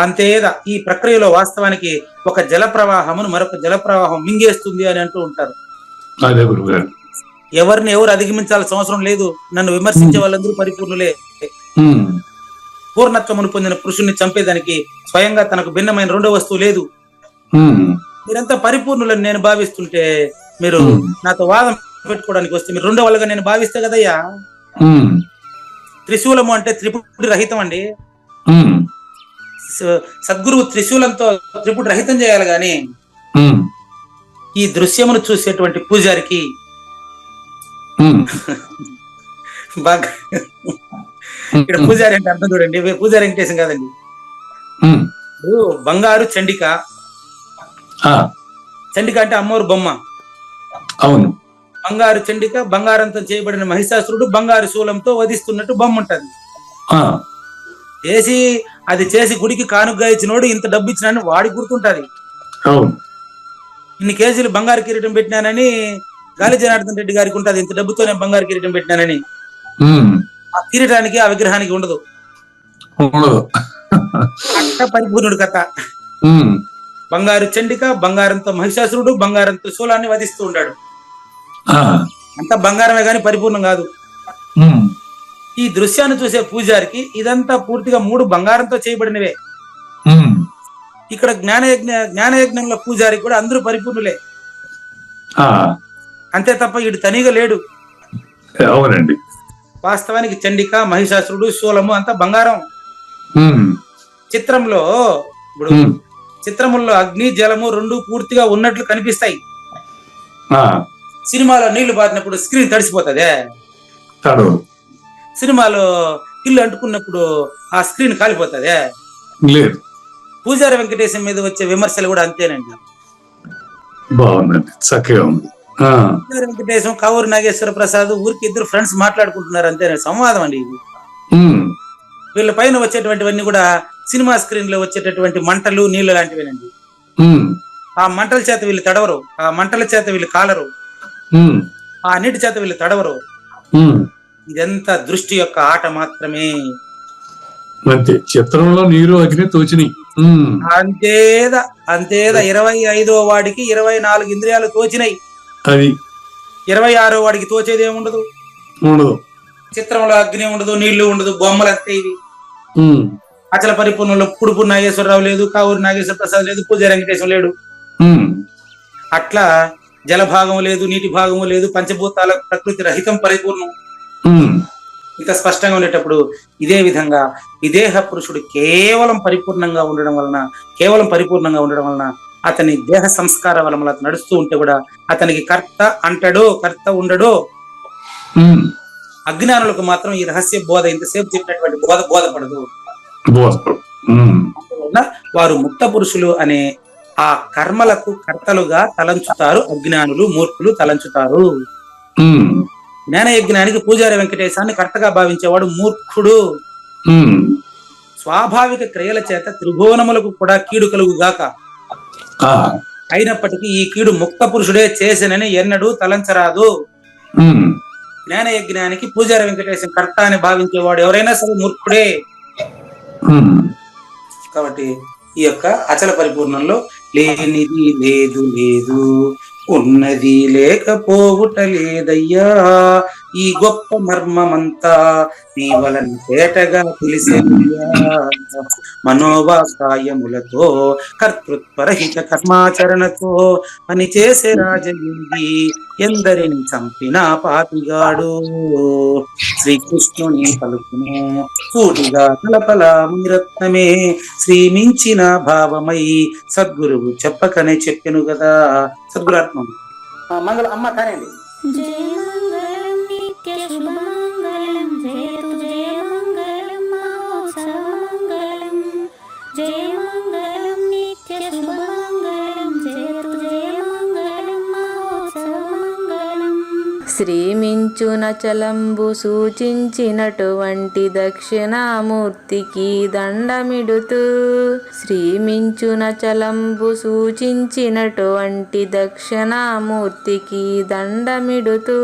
అంతేదా ఈ ప్రక్రియలో వాస్తవానికి ఒక జల ప్రవాహమును మరొక జల ప్రవాహం మింగేస్తుంది అని అంటూ ఉంటారు. అదే గురుగారు, ఎవరిని ఎవరు అధిగమించాల్సిన అవసరం లేదు. నన్ను విమర్శించే వాళ్ళందరూ పరిపూర్ణులే. పూర్ణత్వమును పొందిన పురుషుణ్ణి చంపేదానికి స్వయంగా తనకు భిన్నమైన రెండో వస్తువు లేదు. మీరంతా పరిపూర్ణులని నేను భావిస్తుంటే, మీరు నాతో వాదం పెట్టుకోవడానికి వస్తే, మీరు రెండో వాళ్ళగా నేను భావిస్తే కదయ్యా. త్రిశూలము అంటే త్రిపుటి రహితం అండి. సద్గురువు త్రిశూలంతో త్రిపుటి రహితం చేయాలి. గాని ఈ దృశ్యమును చూసేటువంటి పూజారికి బాగా ఇక్కడ పూజారి అంటే అర్థం చూడండి, పూజారి వెంకటేశం కాదండి. బంగారు చండిక, చండిక అంటే అమ్మవారు బొమ్మ. అవును, బంగారు చండిక, బంగారంతో చేయబడిన మహిషాసురుడు బంగారు శూలంతో వధిస్తున్నట్టు బొమ్మ ఉంటది. అది చేసి గుడికి కానుగ్గా ఇచ్చినోడు ఇంత డబ్బు ఇచ్చినానని వాడికి గుర్తుంటది. ఇన్ని కేజీలు బంగారు కిరీటం పెట్టినానని గాలి జనార్దన్ రెడ్డి గారికి ఉంటది, ఇంత డబ్బుతో నేను బంగారు కిరీటం పెట్టినానని. ఆ కిరీటానికి, ఆ విగ్రహానికి ఉండదు. అట్ట పరిపూర్ణుడు కథ. బంగారు చండిక, బంగారంతో మహిషాసురుడు బంగారంతో శూలాన్ని వధిస్తూ ఉంటాడు. అంతా బంగారమే గాని పరిపూర్ణం కాదు. ఈ దృశ్యాన్ని చూసే పూజారికి ఇదంతా పూర్తిగా 3 బంగారంతో చేయబడినవే. ఇక్కడ జ్ఞానయజ్ఞంలో పూజారికి కూడా అందరూ పరిపూర్ణులే, అంతే తప్ప వీడు తనిగా లేడు. అవునండి, వాస్తవానికి చండిక, మహిషాసురుడు, శూలము అంతా బంగారం. చిత్రంలో ఇప్పుడు చిత్రముల్లో అగ్ని, జలము 2 పూర్తిగా ఉన్నట్లు కనిపిస్తాయి. సినిమాలో నీళ్లు బారినప్పుడు స్క్రీన్ తడిసిపోతుందే, సినిమాలో ఇల్లు అంటుకున్నప్పుడు ఆ స్క్రీన్ కాలిపోతుందే. పూజారి వెంకటేశం మీద వచ్చే విమర్శలు కూడా అంతేనండి. బాగుందండి, చక్కగా ఉంది. పూజారి వెంకటేశం, కావూరు నాగేశ్వర ప్రసాద్ ఊరికి ఇద్దరు ఫ్రెండ్స్ మాట్లాడుకుంటున్నారు అంతే, సంవాదం అండి ఇది. వీళ్ళ పైన వచ్చేటువంటివన్నీ కూడా సినిమా స్క్రీన్ లో వచ్చేటటువంటి మంటలు, నీళ్లు లాంటివేనండి. ఆ మంటల చేత వీళ్ళు తడవరు, ఆ మంటల చేత వీళ్ళు కాలరు, ఆ నీటి చేత వీళ్ళు తడవరు. ఇదంతా దృష్టి యొక్క ఆట మాత్రమే. అంతే, చిత్రంలో నీరు అగ్ని తోచిని అంతేదా అంతేదా 25వ వాడికి 24 ఇంద్రియాలు తోచినాయి, అది 26వ వాడికి తోచేది ఏముండదు. ఉండదు. చిత్రంలో అగ్ని ఉండదు, నీళ్లు ఉండదు, బొమ్మలు అంతే ఇవి. ఉమ్, అచల పరిపూర్ణంలో పుడుపు నాగేశ్వరరావు లేదు, కావూరు నాగేశ్వర ప్రసాద్ లేదు, పూజారి వెంకటేశం లేడు. ఉమ్, అట్లా జల భాగం లేదు, నీటి భాగము లేదు, పంచభూతాల ప్రకృతి రహితం పరిపూర్ణం. ఉమ్, ఇంత స్పష్టంగా ఉండేటప్పుడు ఇదే విధంగా విదేహ పురుషుడు కేవలం పరిపూర్ణంగా ఉండడం వలన అతని దేహ సంస్కార వలన నడుస్తూ ఉంటే కూడా అతనికి కర్త అంటాడో కర్త ఉండడో. ఉమ్, అజ్ఞానులకు మాత్రం ఈ రహస్య బోధ ఇంతసేపు చెప్పినటువంటి బోధపడదు. ఉమ్, అందువలన వారు ముక్త పురుషులు అనే ఆ కర్మలకు కర్తలుగా తలంచుతారు. అజ్ఞానులు మూర్ఖులు తలంచుతారు. ఉమ్, జ్ఞాన యజ్ఞానికి పూజారి వెంకటేశాన్ని కర్తగా భావించేవాడు మూర్ఖుడు. ఉమ్, స్వాభావిక క్రియల చేత త్రిభువనములకు కూడా కీడు కలుగుగాక, ఆ, అయినప్పటికీ ఈ కీడు ముక్త పురుషుడే చేసినని ఎన్నడూ తలంచరాదు. ఉమ్, జ్ఞాన యజ్ఞానికి పూజారి వెంకటేశం కర్త అని భావించేవాడు ఎవరైనా సరే మూర్ఖుడే. ఉమ్, కాబట్టి ఈ యొక్క అచల పరిపూర్ణంలో లేనిది లేదు లేదు, ఉన్నది లేకపోవుట లేదయ్యా, ఈ గొప్ప మర్మమంతా నీ వలన తేటగా తెలిసేదయ్యా. మనోవాకాయములతో కర్తృత్వరహిత కర్మాచరణతో పని చేసే రాజయోగి ఎందరిని చంపిన పాపిగాడు. శ్రీకృష్ణుని పలుకును సూటిగా తలపల మునిరత్నమే, శ్రీమించిన భావమై సద్గురువు చెప్పకనే చెప్పెను కదా. సద్గురాత్మ మంగళ అమ్మ కానండి. జయ మంగళం నిత్య శుభమంగళం, జయతు జయ మంగళం మహోత్సవ మంగళం. జయ మంగళం నిత్య శుభమంగళం, జయతు జయ మంగళం మహోత్సవ మంగళం. శ్రీమించున చలంబు సూచించినటువంటి దక్షిణామూర్తికి దండమిడుతూ, శ్రీమించున చలంబు సూచించినటువంటి దక్షిణామూర్తికి దండమిడుతూ,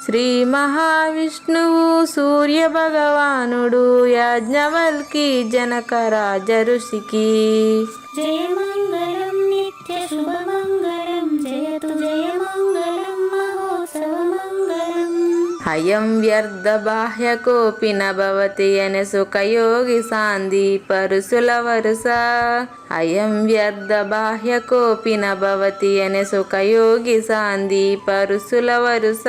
శ్రీ మహావిష్ణువు సూర్య భగవానుడు యాజ్ఞవల్కి జనక రాజ ఋషికి. జయ మంగళం నిత్య శుభమంగళం, జయతు జయ మంగళం మహోత్సవ మంగళం. అయం వ్యర్థ బాహ్య కోపి నభవతి అనే సుఖయోగి సాంది పరుసుల వరుస. అయం వ్యర్థ బాహ్య కోపి నభవతి అనే సుఖయోగి సాంది పరుసుల వరుస.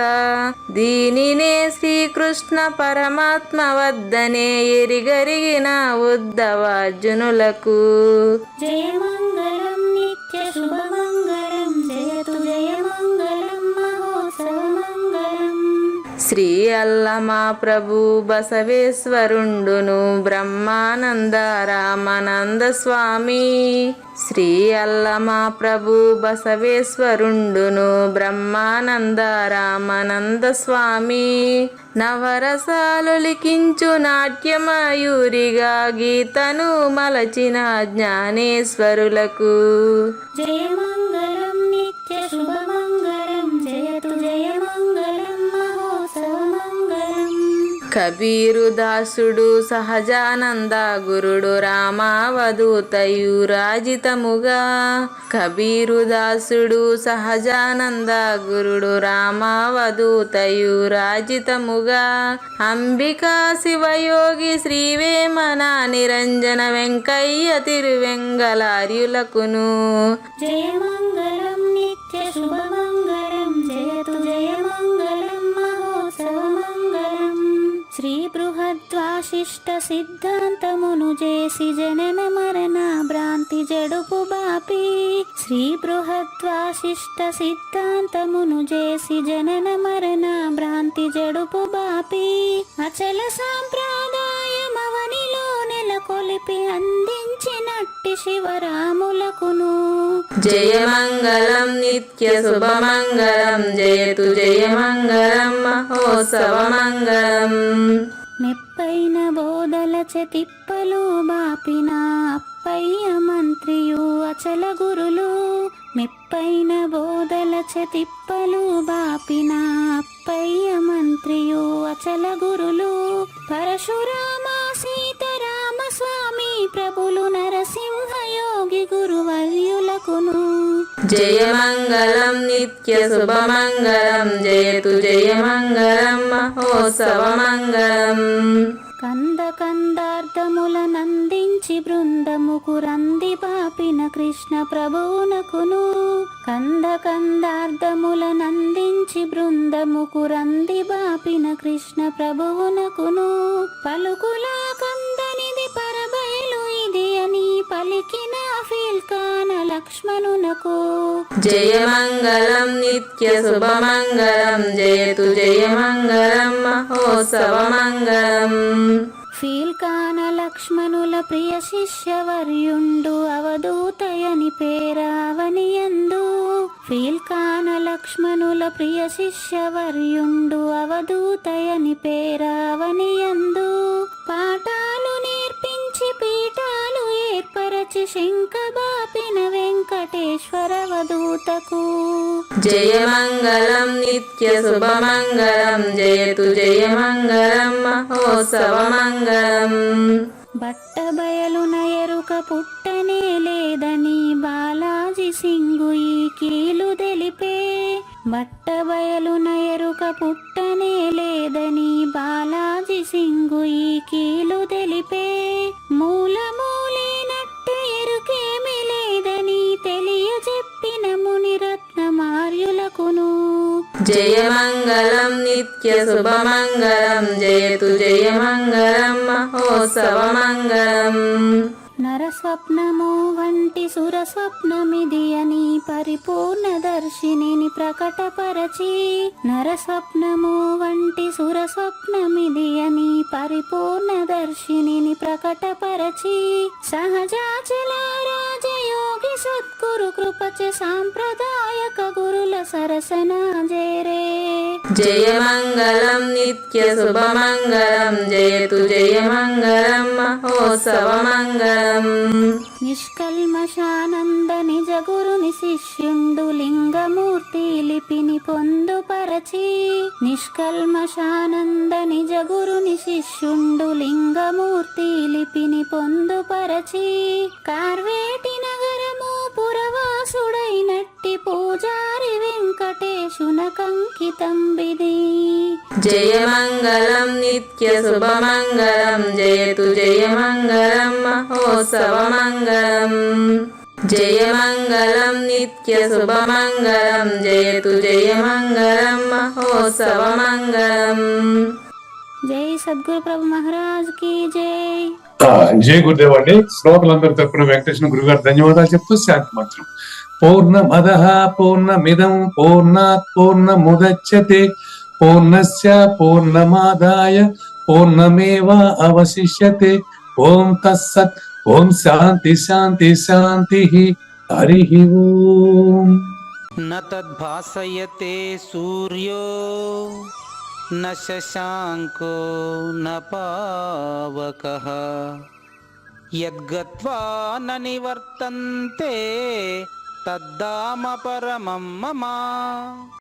దీనినే శ్రీకృష్ణ పరమాత్మ వద్దనే ఎరిగరిగిన ఉద్ధవార్జునులకు. జయ మంగళం నిత్య శుభమంగళం, జయతు జయ మంగళం మహోత్సవ మంగళం. శ్రీ అల్లమా ప్రభు బసవేశ్వరుండును బ్రహ్మానంద రామానంద స్వామి. శ్రీ అల్లమా ప్రభు బసవేశ్వరుండును బ్రహ్మానంద రామానంద స్వామి. నవరసాలు లిఖించు నాట్యమయూరిగా గీతను మలచిన జ్ఞానేశ్వరులకు. జయ మంగళం నిత్య శుభమంగళం, జయతు జయ మంగళం మహోత్సవ మంగళం. కబీరు దాసుడు సహజానంద గురుడు రామావధూతయురాజితముగా. కబీరు దాసుడు సహజానంద గురుడు రామావధూతయురాజితముగా. అంబికా శివయోగి శ్రీవేమన నిరంజన వెంకయ్య తిరువెంగళార్యులకును. జయ మంగళం నిత్య శుభమంగళం, జయతు జయ మంగళం మహోత్సవ మంగళం. శ్రీ బృహద్వాశిష్ట సిద్ధాంతమును చేసి జనన మరణ భ్రాంతి జడుపు బాపి. శ్రీ బృహద్వాశిష్ట సిద్ధాంతమును చేసి జనన మరణ భ్రాంతి జడుపు బాపి. అచల సాంప్రదాయమవనిలో నెలకొలిపి అందించినట్టి శివరాములకును. జయ మంగళం నిత్య శుభమంగళం, జయతు జయ మంగళం మహోత్సవ మంగళం. మెప్పైన బోధల తిప్పలు బాపిన అప్పయ్య మంత్రియు అచల గురులు. మెప్పైన బోధల తిప్పలు బాపిన అప్పయ్య మంత్రియు అచల గురులు. పరశురామ సీతారామ స్వామి ప్రభులు నరసింహ యోగి గురువర్యులకును జయమంగళం నిత్య శుభమంగళం జయతు జయమంగళం మహోత్సవమంగళం. కంద కందార్థముల నందించి బృందముకు రంది పాపిన కృష్ణ ప్రభువునకును కంద కందార్థముల నందించి బృందముకు రంది బాపిన కృష్ణ ప్రభువునకును పలుకులా కందనిది పరబయలు ఇది అని పలికిన ఫీల్కాన లక్ష్మణునకు జయమంగళం నిత్య శుభమంగళం జయతు జయమంగళం మహోత్సవమంగళం. ఫీల్కాన లక్ష్మణుల ప్రియ శిష్యవర్యుండు అవధూతయని పేరావనియందు ఫీల్కాన లక్ష్మణుల ప్రియ శిష్యవర్యుండు అవధూతయని పేరావనియందు పాఠాలు నేర్పించి పీఠాలు ఏర్పరచి శంఖబాపిన వెంకటేశ్వర అవధూతకు జయమంగళం నిత్య శుభమంగళం జయతు జయమంగళం మహోత్సవమంగళం. బట్టబయలున ఎరుక పుట్టనే లేదని బాలాజీ సింగు ఈ కీలు తెలిపే బట్టబయలున ఎరుక పుట్టనే లేదని బాలాజీ సింగు ఈ కీలు తెలిపే మూలమూలేనట్టు ఎరుకేమి లేదని తెలియజెప్పిన మునిరత్నమార్యులకును జయమంగళం నిత్య శుభమంగళం జయతు జయమంగళం మహోత్సవమంగళం. నరస్వప్నము వంటి సురస్వప్నమిది అని పరిపూర్ణ దర్శినిని ప్రకటపరచి నరస్వప్నము వంటి సురస్వప్నమిది అని పరిపూర్ణ దర్శినిని ప్రకటపరచి సహజాచల రాజయోగి సద్గురు కృపచ సాంప్రదాయక గురుల సరసన జేరే జయమంగళం నిత్య శుభమంగళం జయతు జయమంగళం మహోత్సవమంగళం. నిష్కల్మషానంద నిజ గురుని శిష్యుండు లింగమూర్తి లిపిని పొందుపరచి నిష్కల్మషానంద నిజ గురుని శిష్యుండు లింగమూర్తి లిపిని పొందుపరచి కార్వేటి నగరము పురవాసుడైనట్టి పూజారి వెంకటేశునకంకితం విధి జయమంగళం నిత్య శుభమంగళం జయతు జయమంగళం మహోత్సవమంగళం. జయమంగళం నిత్య శుభమంగళం జయతు జయమంగళం మహోత్సవమంగళం. జై సద్గురు ప్రభు మహారాజ్ కి జై. జై గురుదేవ్ అండి. శ్రోతలందరి తరపున వెంకటేశ్వర గురువు గారు ధన్యవాదాలు చెప్తూ శాంతి మంత్రం. పూర్ణమదః పూర్ణమిదం పూర్ణాత్ పూర్ణముదచ్యతే పూర్ణస్య పూర్ణమాదాయ పూర్ణమేవ అవశిష్యతే. ఓం తత్సత్. ఓం శాంతి శాంతి శాంతి. హరి ఓం. న తద్భాసయతే సూర్యో న శశాంకో న పావకః యద్గత్వా న నివర్తంతే తద్ధామ పరమం మమ.